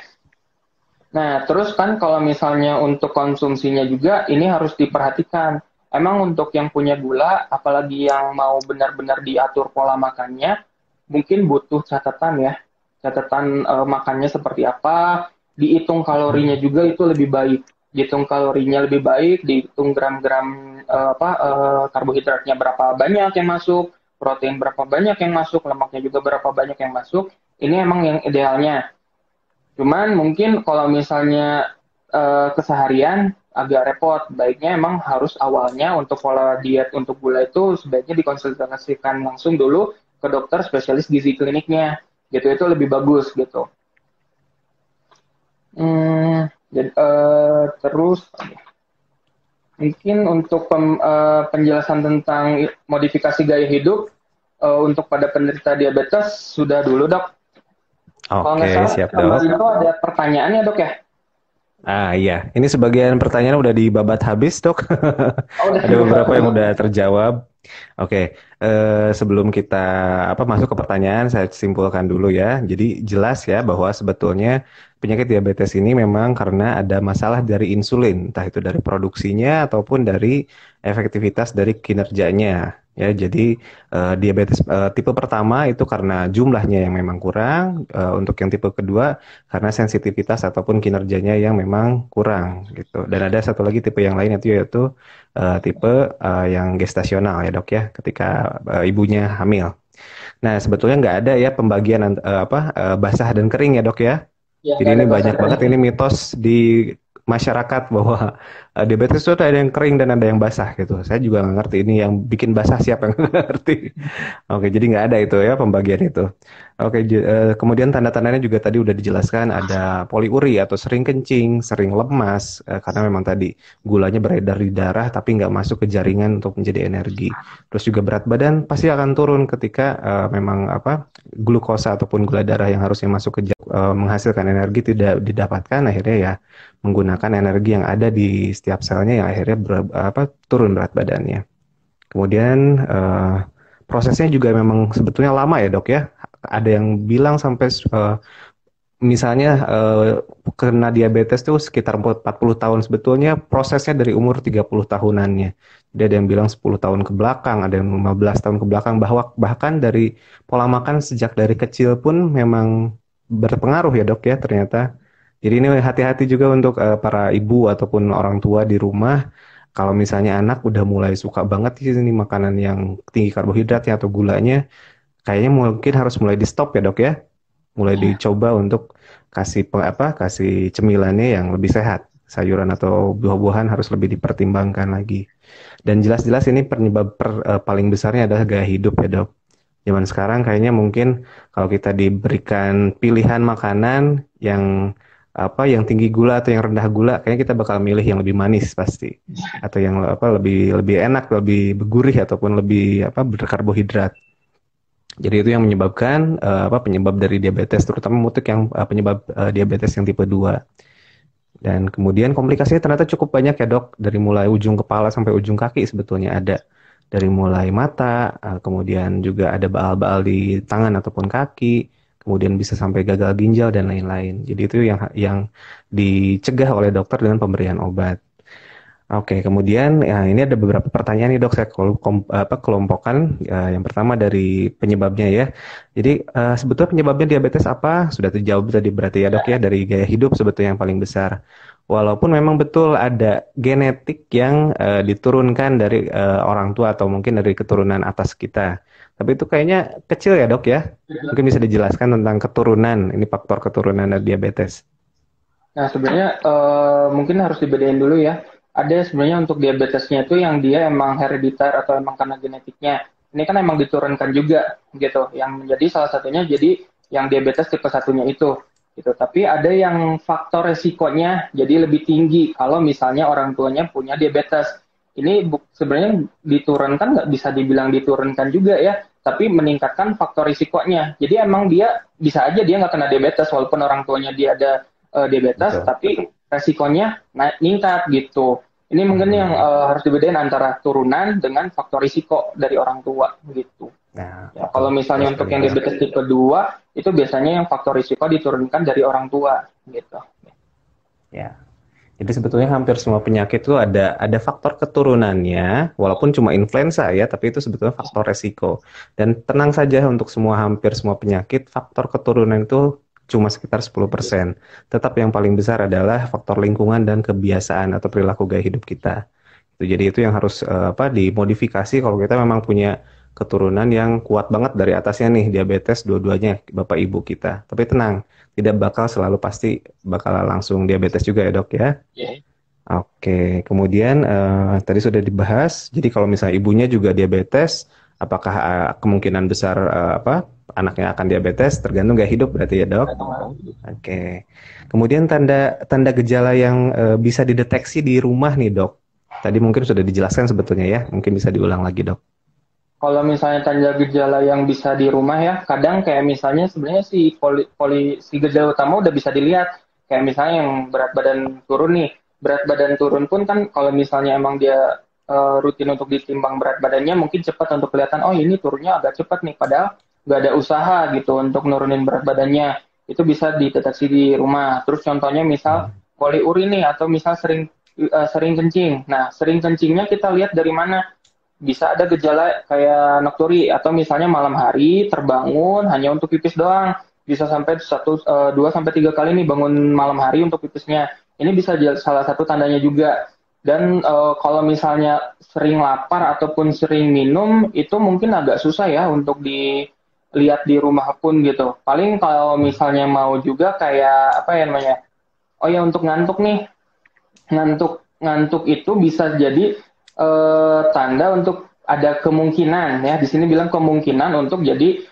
Nah, terus kan kalau misalnya untuk konsumsinya juga ini harus diperhatikan. Emang untuk yang punya gula, apalagi yang mau benar-benar diatur pola makannya, mungkin butuh catatan ya. Catatan makannya seperti apa, dihitung kalorinya juga itu lebih baik. Dihitung kalorinya lebih baik, dihitung gram-gram karbohidratnya berapa banyak yang masuk, protein berapa banyak yang masuk, lemaknya juga berapa banyak yang masuk. Ini emang yang idealnya. Cuman mungkin kalau misalnya keseharian agak repot, baiknya emang harus awalnya untuk pola diet untuk gula itu sebaiknya dikonsultasikan langsung dulu ke dokter spesialis gizi kliniknya, gitu itu lebih bagus gitu. Terus mungkin untuk penjelasan tentang modifikasi gaya hidup untuk pada penderita diabetes sudah dulu dok. Kalau nggak Oke, salah, siap tambah dok. itu ada pertanyaannya dok ya? Iya, ini sebagian pertanyaan udah dibabat habis, Dok. Oh, udah Ada beberapa yang dibahas. udah terjawab. Oke, sebelum kita masuk ke pertanyaan, saya simpulkan dulu ya. Jadi jelas ya bahwa sebetulnya penyakit diabetes ini memang karena ada masalah dari insulin, entah itu dari produksinya ataupun dari efektivitas dari kinerjanya. Ya, jadi diabetes tipe pertama itu karena jumlahnya yang memang kurang. Untuk yang tipe kedua karena sensitivitas ataupun kinerjanya yang memang kurang gitu. Dan ada satu lagi tipe yang lain yaitu tipe yang gestasional ya dok ya, ketika ibunya hamil. Nah sebetulnya nggak ada ya pembagian basah dan kering ya dok ya. Ya, Jadi nggak ini ada bahasa banyak banget kerennya. ini mitos di masyarakat bahwa diabetes itu ada yang kering dan ada yang basah gitu. Saya juga nggak ngerti ini yang bikin basah siapa yang nggak ngerti. Oke, jadi nggak ada itu ya pembagian itu. Oke, kemudian tanda-tandanya juga tadi udah dijelaskan ada poliuri atau sering kencing, sering lemas, karena memang tadi gulanya beredar di darah tapi nggak masuk ke jaringan untuk menjadi energi. Terus juga berat badan pasti akan turun ketika memang glukosa ataupun gula darah yang harusnya masuk ke menghasilkan energi tidak didapatkan, akhirnya ya menggunakan energi yang ada di setiap selnya yang akhirnya turun berat badannya. Kemudian prosesnya juga memang sebetulnya lama ya dok ya. Ada yang bilang sampai misalnya kena diabetes tuh sekitar 40 tahun, sebetulnya prosesnya dari umur 30 tahunannya. Jadi ada yang bilang 10 tahun ke belakang, ada yang 15 tahun ke belakang, bahwa bahkan dari pola makan sejak dari kecil pun memang berpengaruh ya dok ya ternyata. Jadi ini hati-hati juga untuk para ibu ataupun orang tua di rumah. Kalau misalnya anak udah mulai suka banget sih ini makanan yang tinggi karbohidratnya atau gulanya, kayaknya mungkin harus mulai di stop ya dok ya. Mulai dicoba untuk kasih cemilannya yang lebih sehat. Sayuran atau buah-buahan harus lebih dipertimbangkan lagi. Dan jelas-jelas ini penyebab paling besarnya adalah gaya hidup ya dok. Zaman sekarang kayaknya mungkin kalau kita diberikan pilihan makanan yang yang tinggi gula atau yang rendah gula, kayaknya kita bakal milih yang lebih manis pasti, atau yang lebih lebih enak, lebih gurih ataupun lebih berkarbohidrat. Jadi itu yang menyebabkan penyebab dari diabetes, terutama untuk yang penyebab diabetes yang tipe 2. Dan kemudian komplikasinya ternyata cukup banyak ya dok, dari mulai ujung kepala sampai ujung kaki sebetulnya ada. Dari mulai mata, kemudian juga ada baal-baal di tangan ataupun kaki, kemudian bisa sampai gagal ginjal dan lain-lain. Jadi itu yang dicegah oleh dokter dengan pemberian obat. Oke, kemudian ya, ini ada beberapa pertanyaan nih dok, saya kelompokkan. Yang pertama dari penyebabnya ya. Jadi sebetulnya penyebabnya diabetes apa? Sudah terjawab tadi berarti ya dok ya, dari gaya hidup sebetulnya yang paling besar. Walaupun memang betul ada genetik yang diturunkan dari orang tua atau mungkin dari keturunan atas kita. Tapi itu kayaknya kecil ya dok ya. Mungkin bisa dijelaskan tentang keturunan, ini faktor keturunan dari diabetes. Nah, sebenarnya mungkin harus dibedain dulu ya. Ada sebenarnya untuk diabetesnya itu yang dia emang herediter atau emang karena genetiknya. Ini kan emang diturunkan juga gitu. Yang menjadi salah satunya jadi yang diabetes tipe satunya itu gitu. Tapi ada yang faktor resikonya jadi lebih tinggi kalau misalnya orang tuanya punya diabetes. Ini sebenarnya diturunkan nggak bisa dibilang diturunkan juga ya, tapi meningkatkan faktor risikonya. Jadi emang dia bisa aja dia nggak kena diabetes walaupun orang tuanya dia ada diabetes, Betul. tapi resikonya meningkat gitu. Ini mungkin yang Hmm. harus dibedain antara turunan dengan faktor risiko dari orang tua gitu. Nah, Ya, betul. kalau Betul misalnya untuk sekali yang dok. diabetes tipe 2, itu biasanya yang faktor risiko diturunkan dari orang tua gitu. Ya. Jadi sebetulnya hampir semua penyakit itu ada faktor keturunannya, walaupun cuma influenza ya, tapi itu sebetulnya faktor resiko. Dan tenang saja untuk semua hampir semua penyakit, faktor keturunan itu cuma sekitar 10%. Tetap yang paling besar adalah faktor lingkungan dan kebiasaan atau perilaku gaya hidup kita. Jadi itu yang harus dimodifikasi kalau kita memang punya keturunan yang kuat banget dari atasnya nih, diabetes dua-duanya bapak ibu kita. Tapi tenang, tidak bakal selalu pasti bakal langsung diabetes juga ya dok ya. Ya. Oke, kemudian tadi sudah dibahas. Jadi kalau misalnya ibunya juga diabetes, apakah kemungkinan besar apa anaknya akan diabetes? Tergantung gaya hidup berarti ya dok. Oke. Kemudian tanda tanda gejala yang bisa dideteksi di rumah nih dok. Tadi mungkin sudah dijelaskan sebetulnya ya. Mungkin bisa diulang lagi dok. Kalau misalnya tanda gejala yang bisa di rumah ya, kadang kayak misalnya sebenarnya si gejala utama udah bisa dilihat. Kayak misalnya yang berat badan turun nih. Berat badan turun pun kan kalau misalnya emang dia rutin untuk ditimbang berat badannya mungkin cepat untuk kelihatan, oh ini turunnya agak cepat nih. Padahal nggak ada usaha gitu untuk nurunin berat badannya. Itu bisa dideteksi di rumah. Terus contohnya misal Hmm. poliurin nih atau misal sering kencing. Nah, sering kencingnya kita lihat dari mana? Bisa ada gejala kayak nokturi atau misalnya malam hari terbangun hanya untuk pipis doang, bisa sampai 2 sampai 3 kali nih bangun malam hari untuk pipisnya. Ini bisa salah satu tandanya juga. Dan kalau misalnya sering lapar ataupun sering minum itu mungkin agak susah ya untuk dilihat di rumah pun gitu. Paling kalau misalnya mau juga kayak apa ya namanya, oh ya untuk ngantuk nih, ngantuk ngantuk itu bisa jadi tanda untuk ada kemungkinan ya di sini bilang kemungkinan untuk jadi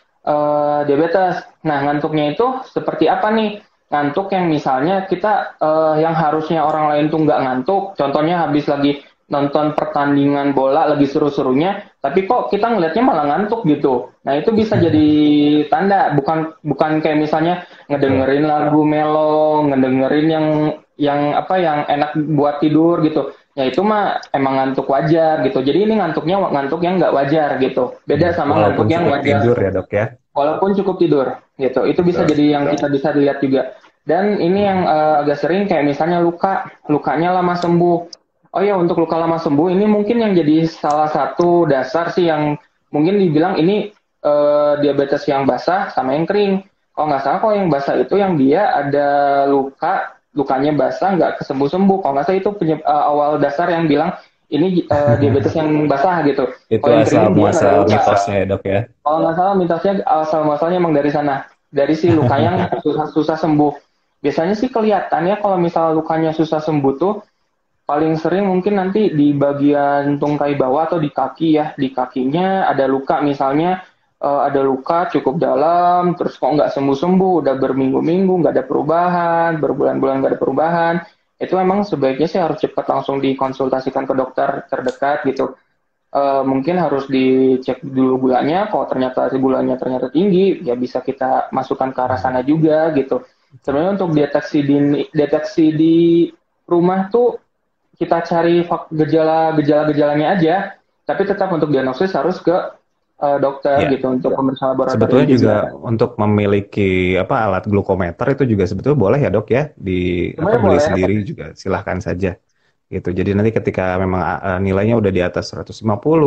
diabetes. Nah ngantuknya itu seperti apa nih? Ngantuk yang misalnya kita yang harusnya orang lain tuh nggak ngantuk, contohnya habis lagi nonton pertandingan bola lagi seru-serunya, tapi kok kita ngelihatnya malah ngantuk gitu. Nah itu bisa jadi tanda, bukan bukan kayak misalnya Betul. ngedengerin lagu melo, ngedengerin yang apa yang enak buat tidur gitu. Ya itu mah emang ngantuk wajar gitu. Jadi ini ngantuknya ngantuk yang nggak wajar gitu. Beda sama Walaupun ngantuk yang cukup tidur wajar. ya dok ya. Walaupun cukup tidur gitu. Itu bisa Betul. jadi yang kita bisa lihat juga. Dan ini yang agak sering kayak misalnya lukanya lama sembuh. Oh ya untuk luka lama sembuh ini mungkin yang jadi salah satu dasar sih yang mungkin dibilang ini diabetes yang basah sama yang kering. Kalau nggak salah kalau yang basah itu yang dia ada lukanya basah nggak kesembuh-sembuh. Kalau nggak salah itu awal dasar yang bilang ini diabetes yang basah gitu. Itu Kalau yang asal kering dia nggak ada muasal luka. mitosnya ya dok ya. Kalau nggak salah mitosnya asal muasalnya emang dari sana, dari si luka yang susah sembuh. Biasanya sih kelihatan ya kalau misal lukanya susah sembuh tuh paling sering mungkin nanti di bagian tungkai bawah atau di kaki ya, di kakinya ada luka misalnya ada luka cukup dalam, terus kok nggak sembuh-sembuh, udah berminggu-minggu nggak ada perubahan, berbulan-bulan nggak ada perubahan, itu emang sebaiknya sih harus cepat langsung dikonsultasikan ke dokter terdekat gitu. Mungkin harus dicek dulu gulanya. Kalau ternyata gulanya ternyata tinggi, ya bisa kita masukkan ke arah sana juga gitu. Sebenarnya untuk deteksi di rumah tuh kita cari gejala-gejalanya aja, tapi tetap untuk diagnosis harus ke dokter Ya. gitu untuk pemeriksaan laboratorium Sebetulnya juga juga. untuk memiliki apa alat glukometer itu juga sebetulnya boleh ya dok ya di apa Sebenarnya beli boleh. sendiri juga silahkan saja gitu. Jadi nanti ketika memang nilainya udah di atas 150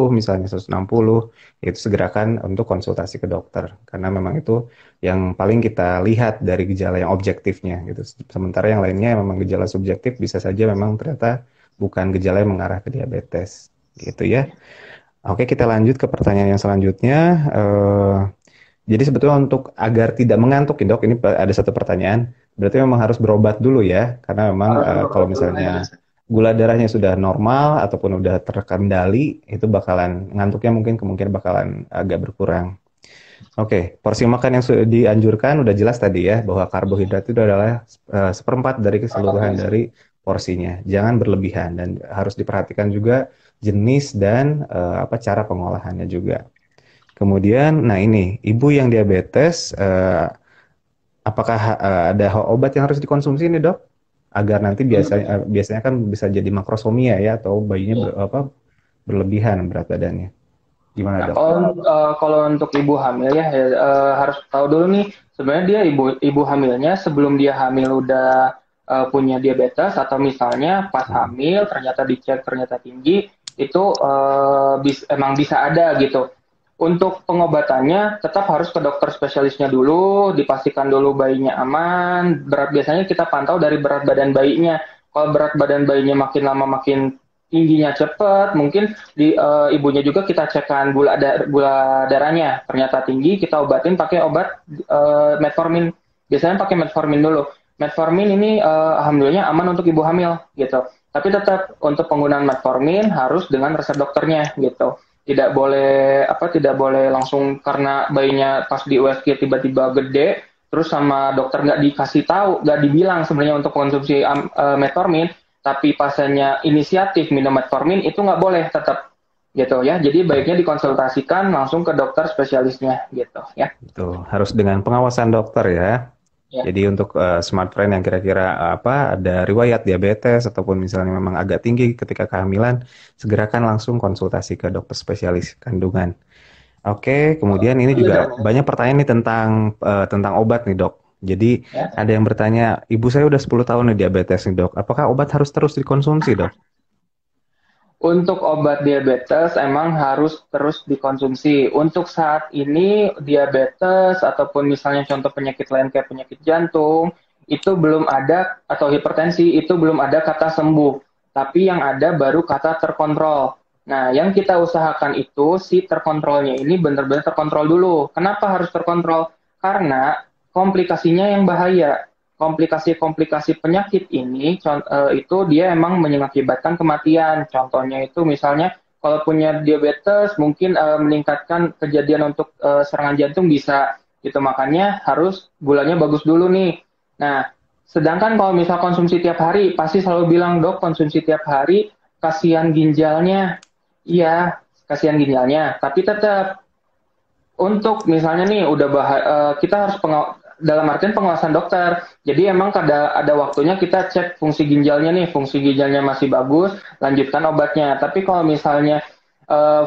misalnya 160, itu segerakan untuk konsultasi ke dokter karena memang itu yang paling kita lihat dari gejala yang objektifnya gitu. Sementara yang lainnya memang gejala subjektif bisa saja memang ternyata bukan gejala yang mengarah ke diabetes gitu ya. Oke, kita lanjut ke pertanyaan yang selanjutnya. Eh, jadi sebetulnya untuk agar tidak mengantuk, ya, dok, ini ada satu pertanyaan. Berarti memang harus berobat dulu ya, karena memang Harus kalau berobat dulu ya. misalnya gula darahnya sudah normal ataupun udah terkendali, itu bakalan ngantuknya mungkin kemungkinan bakalan agak berkurang. Oke, porsi makan yang sudah dianjurkan udah jelas tadi ya, bahwa karbohidrat itu adalah seperempat dari keseluruhan dari porsinya. Jangan berlebihan dan harus diperhatikan juga jenis dan apa cara pengolahannya juga. Kemudian, nah ini, ibu yang diabetes, apakah ada obat yang harus dikonsumsi nih dok? Agar nanti biasanya kan bisa jadi makrosomia ya, atau bayinya berlebihan berat badannya. Gimana Nah, dok? kalau untuk ibu hamil ya, harus tahu dulu nih sebenarnya dia ibu hamilnya sebelum dia hamil udah punya diabetes atau misalnya pas Hmm. hamil ternyata dicek ternyata tinggi itu emang bisa ada gitu. Untuk pengobatannya tetap harus ke dokter spesialisnya dulu, dipastikan dulu bayinya aman. Biasanya kita pantau dari berat badan bayinya. Kalau berat badan bayinya makin lama makin tingginya cepat, mungkin ibunya juga kita cekkan gula darahnya. Ternyata tinggi, kita obatin pakai obat metformin. Biasanya pakai metformin dulu. Metformin ini alhamdulillah aman untuk ibu hamil gitu. Tapi tetap untuk penggunaan metformin harus dengan resep dokternya gitu. Tidak boleh langsung karena bayinya pas di USG tiba-tiba gede terus sama dokter nggak dikasih tahu, nggak dibilang sebenarnya untuk konsumsi metformin, tapi pasiennya inisiatif minum metformin itu nggak boleh tetap gitu ya. Jadi baiknya dikonsultasikan langsung ke dokter spesialisnya gitu ya. Itu harus dengan pengawasan dokter ya. Ya. Jadi untuk smart friend yang kira-kira ada riwayat diabetes ataupun misalnya memang agak tinggi ketika kehamilan, segerakan langsung konsultasi ke dokter spesialis kandungan. Oke, kemudian ini juga banyak pertanyaan nih tentang obat nih dok. Jadi Ya. ada yang bertanya, ibu saya udah 10 tahun nih diabetes nih dok. Apakah obat harus terus dikonsumsi dok? Untuk obat diabetes emang harus terus dikonsumsi. Untuk saat ini diabetes ataupun misalnya contoh penyakit lain kayak penyakit jantung itu belum ada atau hipertensi itu belum ada kata sembuh. Tapi yang ada baru kata terkontrol. Nah, yang kita usahakan itu si terkontrolnya ini benar-benar terkontrol dulu. Kenapa harus terkontrol? Karena komplikasinya yang bahaya. Komplikasi-komplikasi penyakit ini itu dia emang mengakibatkan kematian. Contohnya itu misalnya kalau punya diabetes mungkin meningkatkan kejadian untuk serangan jantung bisa gitu. Makanya harus gulanya bagus dulu nih. Nah, sedangkan kalau misal konsumsi tiap hari pasti selalu bilang dok konsumsi tiap hari kasihan ginjalnya. Iya, kasihan ginjalnya, tapi tetap untuk misalnya nih udah kita harus dalam artian pengawasan dokter. Jadi emang ada waktunya kita cek fungsi ginjalnya nih, fungsi ginjalnya masih bagus, lanjutkan obatnya. Tapi kalau misalnya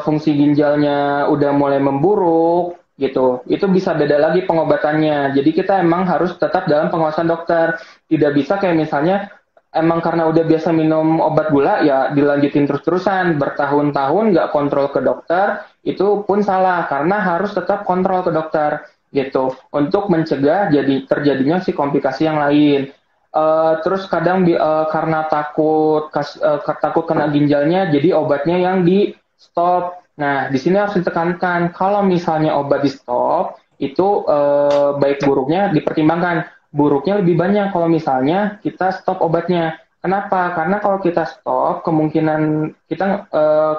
fungsi ginjalnya udah mulai memburuk gitu, itu bisa beda lagi pengobatannya. Jadi kita emang harus tetap dalam pengawasan dokter. Tidak bisa kayak misalnya emang karena udah biasa minum obat gula ya dilanjutin terus-terusan bertahun-tahun nggak kontrol ke dokter itu pun salah karena harus tetap kontrol ke dokter gitu untuk mencegah terjadinya si komplikasi yang lain. Terus kadang karena takut kena ginjalnya jadi obatnya yang di stop. Nah di sini harus ditekankan kalau misalnya obat di stop itu baik buruknya dipertimbangkan. Buruknya lebih banyak kalau misalnya kita stop obatnya. Kenapa? Karena kalau kita stop, kemungkinan kita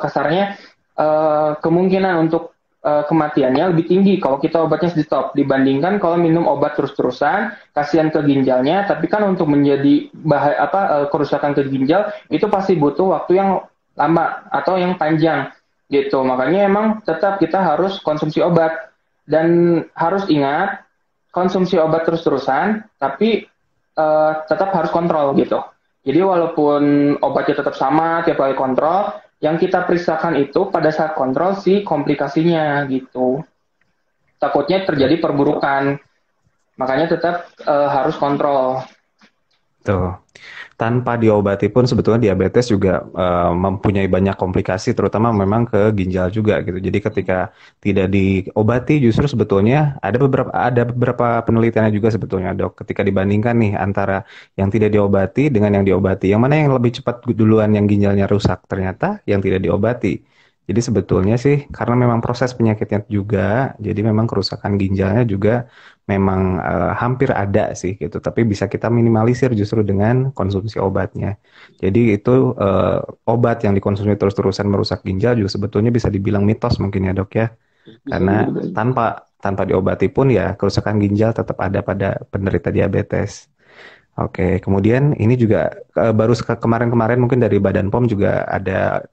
kasarnya kemungkinan untuk kematiannya lebih tinggi kalau kita obatnya di stop dibandingkan kalau minum obat terus-terusan, kasihan ke ginjalnya. Tapi kan untuk menjadi kerusakan ke ginjal itu pasti butuh waktu yang lama atau yang panjang gitu. Makanya emang tetap kita harus konsumsi obat dan harus ingat konsumsi obat terus-terusan, tapi tetap harus kontrol gitu. Jadi walaupun obatnya tetap sama tiap kali kontrol, yang kita periksakan itu pada saat kontrol si komplikasinya gitu. Takutnya terjadi perburukan, makanya tetap harus kontrol. Tuh. tanpa diobati pun sebetulnya diabetes juga mempunyai banyak komplikasi, terutama memang ke ginjal juga gitu. Jadi ketika tidak diobati, justru sebetulnya ada beberapa penelitiannya juga sebetulnya dok. Ketika dibandingkan nih antara yang tidak diobati dengan yang diobati, yang mana yang lebih cepat duluan yang ginjalnya rusak? Ternyata yang tidak diobati. Jadi sebetulnya sih karena memang proses penyakitnya juga, jadi memang kerusakan ginjalnya juga memang hampir ada sih gitu, tapi bisa kita minimalisir justru dengan konsumsi obatnya. Jadi itu obat yang dikonsumsi terus-terusan merusak ginjal juga sebetulnya bisa dibilang mitos mungkin ya dok ya, Bisa karena dibilang. tanpa tanpa diobati pun ya kerusakan ginjal tetap ada pada penderita diabetes. Oke, kemudian ini juga baru kemarin-kemarin mungkin dari Badan POM juga ada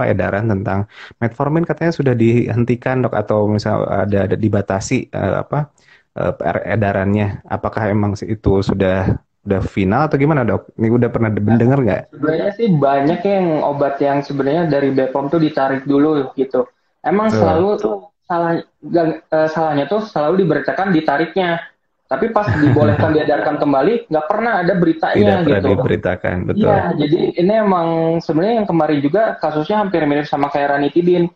edaran tentang metformin katanya sudah dihentikan dok atau misal ada dibatasi edarannya. Apakah emang itu sudah final atau gimana dok? Ini udah pernah dengar nggak? Sebenarnya sih banyak yang obat yang sebenarnya dari BPOM tuh ditarik dulu gitu. Emang Betul. selalu tuh salahnya tuh selalu diberitakan ditariknya. Tapi pas dibolehkan diedarkan kembali, nggak pernah ada Tidak beritanya pernah gitu. diberitakan, betul. Iya, jadi ini emang sebenarnya yang kemarin juga kasusnya hampir mirip sama kayak ranitidin.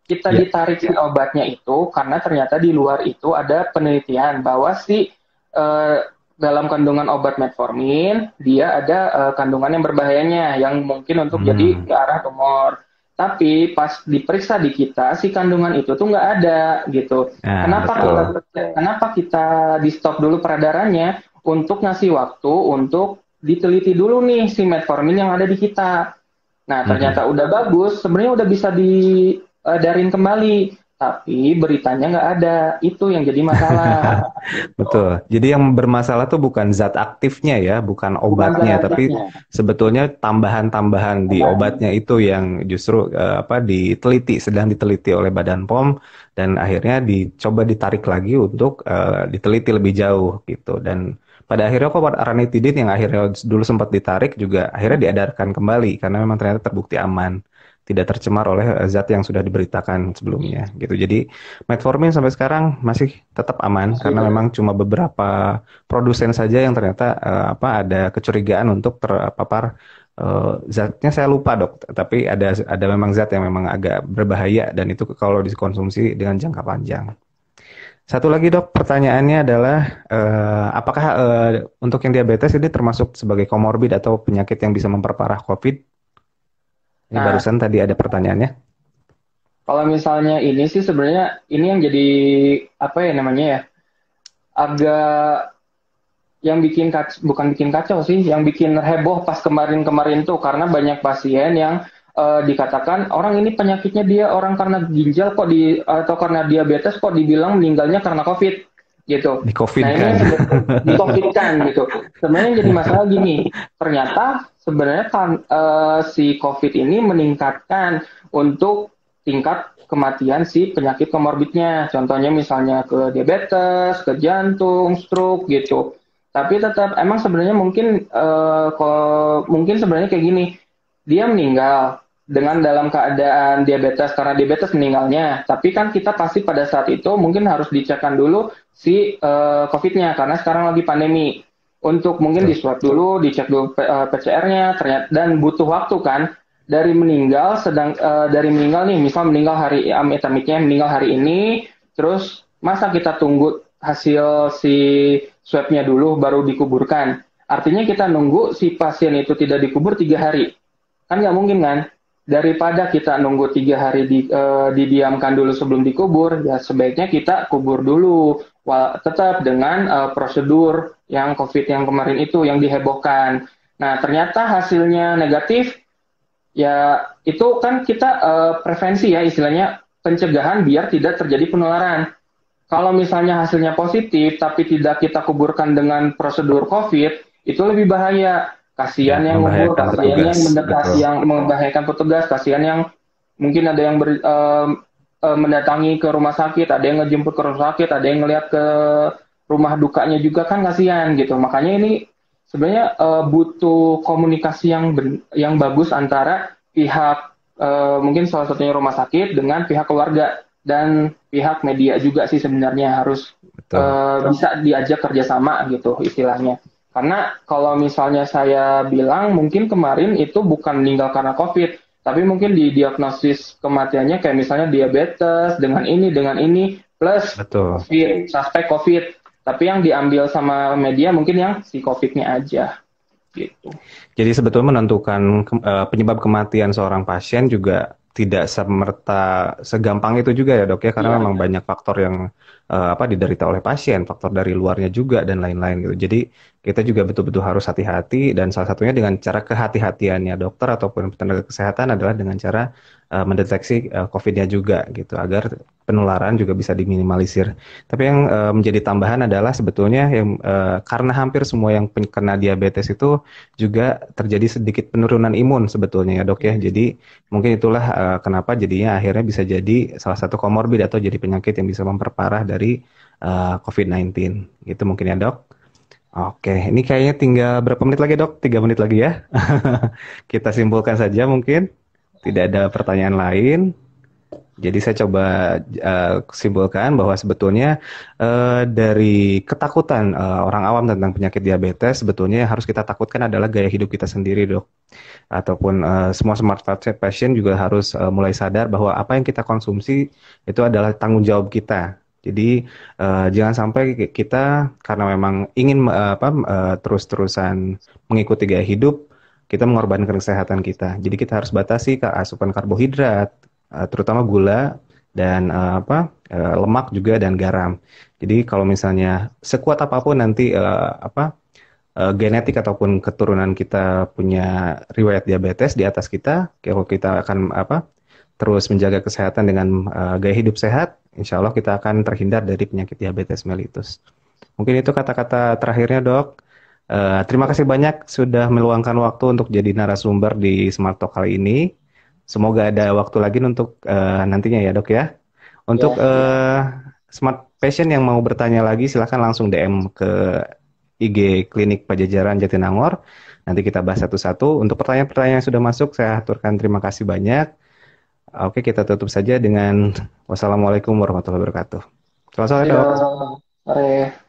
Kita Ya. ditarik obatnya itu karena ternyata di luar itu ada penelitian bahwa si eh, dalam kandungan obat metformin dia ada kandungan yang berbahayanya yang mungkin untuk jadi Hmm. ke arah tumor. Tapi pas diperiksa di kita si kandungan itu tuh nggak ada gitu. Nah, Kenapa betul. kita di stop dulu peredarannya untuk ngasih waktu untuk diteliti dulu nih si metformin yang ada di kita. Nah, Mm-mm. ternyata udah bagus, sebenarnya udah bisa diedarin kembali, tapi beritanya nggak ada. Itu yang jadi masalah. Betul. Jadi yang bermasalah tuh bukan zat aktifnya ya, bukan Bukan obatnya, zat tapi aktifnya. sebetulnya tambahan-tambahan di obatnya itu yang justru sedang diteliti oleh Badan POM dan akhirnya dicoba ditarik lagi untuk diteliti lebih jauh gitu. Dan pada akhirnya kok ranitidin yang akhirnya dulu sempat ditarik juga akhirnya diedarkan kembali karena memang ternyata terbukti aman, tidak tercemar oleh zat yang sudah diberitakan sebelumnya gitu. Jadi metformin sampai sekarang masih tetap aman Masih karena memang cuma beberapa produsen saja yang ternyata ada kecurigaan untuk terpapar zatnya saya lupa dok, tapi ada memang zat yang memang agak berbahaya dan itu kalau dikonsumsi dengan jangka panjang. Satu lagi dok, pertanyaannya adalah apakah untuk yang diabetes ini termasuk sebagai komorbid atau penyakit yang bisa memperparah COVID? Ini Nah, barusan tadi ada pertanyaannya. kalau misalnya ini sih sebenarnya ini yang jadi apa ya namanya ya, agak yang bikin bukan bikin kacau sih, yang bikin heboh pas kemarin-kemarin tuh karena banyak pasien yang dikatakan orang ini penyakitnya dia orang karena ginjal kok atau karena diabetes kok dibilang meninggalnya karena COVID gitu. Di COVID Nah ini kan? yang di COVID kan gitu. Sebenarnya yang jadi masalah gini, ternyata sebenarnya kan si COVID ini meningkatkan untuk tingkat kematian si penyakit komorbidnya. Contohnya misalnya ke diabetes, ke jantung, stroke gitu. Tapi tetap emang sebenarnya mungkin mungkin sebenarnya kayak gini, dia meninggal dengan dalam keadaan diabetes karena diabetes meninggalnya. Tapi kan kita pasti pada saat itu mungkin harus dicekkan dulu si COVID-nya karena sekarang lagi pandemi. Untuk mungkin di Betul. swab dulu, dicek dulu PCR-nya, ternyata dan butuh waktu kan dari meninggal dari meninggal nih, misal meninggal hari amit-amitnya meninggal hari ini, terus masa kita tunggu hasil si swab-nya dulu baru dikuburkan. Artinya kita nunggu si pasien itu tidak dikubur 3 hari. Kan nggak mungkin kan? Daripada kita nunggu 3 hari didiamkan dulu sebelum dikubur, ya sebaiknya kita kubur dulu. Tetap dengan prosedur yang COVID yang kemarin itu yang dihebohkan. Nah, ternyata hasilnya negatif, ya itu kan kita prevensi ya istilahnya pencegahan biar tidak terjadi penularan. Kalau misalnya hasilnya positif tapi tidak kita kuburkan dengan prosedur COVID, itu lebih bahaya. Ya, Kasihan yang ngubur, membahayakan kasihan petugas. yang Betul. mendekati, yang membahayakan petugas, kasihan yang mungkin ada yang mendatangi ke rumah sakit, ada yang ngejemput ke rumah sakit, ada yang ngelihat ke rumah dukanya juga kan kasihan gitu. Makanya ini sebenarnya butuh komunikasi yang bagus antara pihak mungkin salah satunya rumah sakit dengan pihak keluarga dan pihak media juga sih sebenarnya harus Betul. bisa diajak kerjasama gitu istilahnya. Karena kalau misalnya saya bilang mungkin kemarin itu bukan meninggal karena COVID, tapi mungkin didiagnosis kematiannya kayak misalnya diabetes dengan ini plus Betul. COVID, suspek COVID. Tapi yang diambil sama media mungkin yang si COVID-nya aja gitu. Jadi sebetulnya menentukan penyebab kematian seorang pasien juga tidak semerta segampang itu juga ya dok ya, karena Iya, memang banyak faktor yang diderita oleh pasien, faktor dari luarnya juga dan lain-lain gitu. Jadi kita juga betul-betul harus hati-hati dan salah satunya dengan cara kehati-hatiannya dokter ataupun tenaga kesehatan adalah dengan cara mendeteksi COVID-nya juga gitu agar penularan juga bisa diminimalisir. Tapi yang menjadi tambahan adalah sebetulnya yang karena hampir semua yang kena diabetes itu juga terjadi sedikit penurunan imun sebetulnya ya dok ya. Jadi mungkin itulah kenapa jadinya akhirnya bisa jadi salah satu komorbid atau jadi penyakit yang bisa memperparah dari COVID-19. Gitu mungkin ya dok. Oke, ini kayaknya tinggal berapa menit lagi dok? 3 menit lagi ya. Kita simpulkan saja mungkin. Tidak ada pertanyaan lain. Jadi saya coba simpulkan bahwa sebetulnya dari ketakutan orang awam tentang penyakit diabetes, sebetulnya yang harus kita takutkan adalah gaya hidup kita sendiri, dok. Ataupun semua smart patient juga harus mulai sadar bahwa apa yang kita konsumsi itu adalah tanggung jawab kita. Jadi jangan sampai kita karena memang ingin terus-terusan mengikuti gaya hidup, kita mengorbankan kesehatan kita. Jadi kita harus batasi asupan karbohidrat, terutama gula dan lemak juga dan garam. Jadi kalau misalnya sekuat apapun nanti genetik ataupun keturunan kita punya riwayat diabetes di atas kita, kalau kita akan terus menjaga kesehatan dengan gaya hidup sehat, insya Allah kita akan terhindar dari penyakit diabetes mellitus. Mungkin itu kata-kata terakhirnya dok. Terima kasih banyak sudah meluangkan waktu untuk jadi narasumber di Smart Talk kali ini. Semoga ada waktu lagi untuk nantinya ya dok ya. Untuk ya, siap. Smart Patient yang mau bertanya lagi silahkan langsung DM ke IG Klinik Pajajaran Jatinangor. Nanti kita bahas satu-satu. Untuk pertanyaan-pertanyaan yang sudah masuk saya aturkan terima kasih banyak. Oke, kita tutup saja dengan wassalamualaikum warahmatullahi wabarakatuh. Selamat sore dok. Siap. Sore.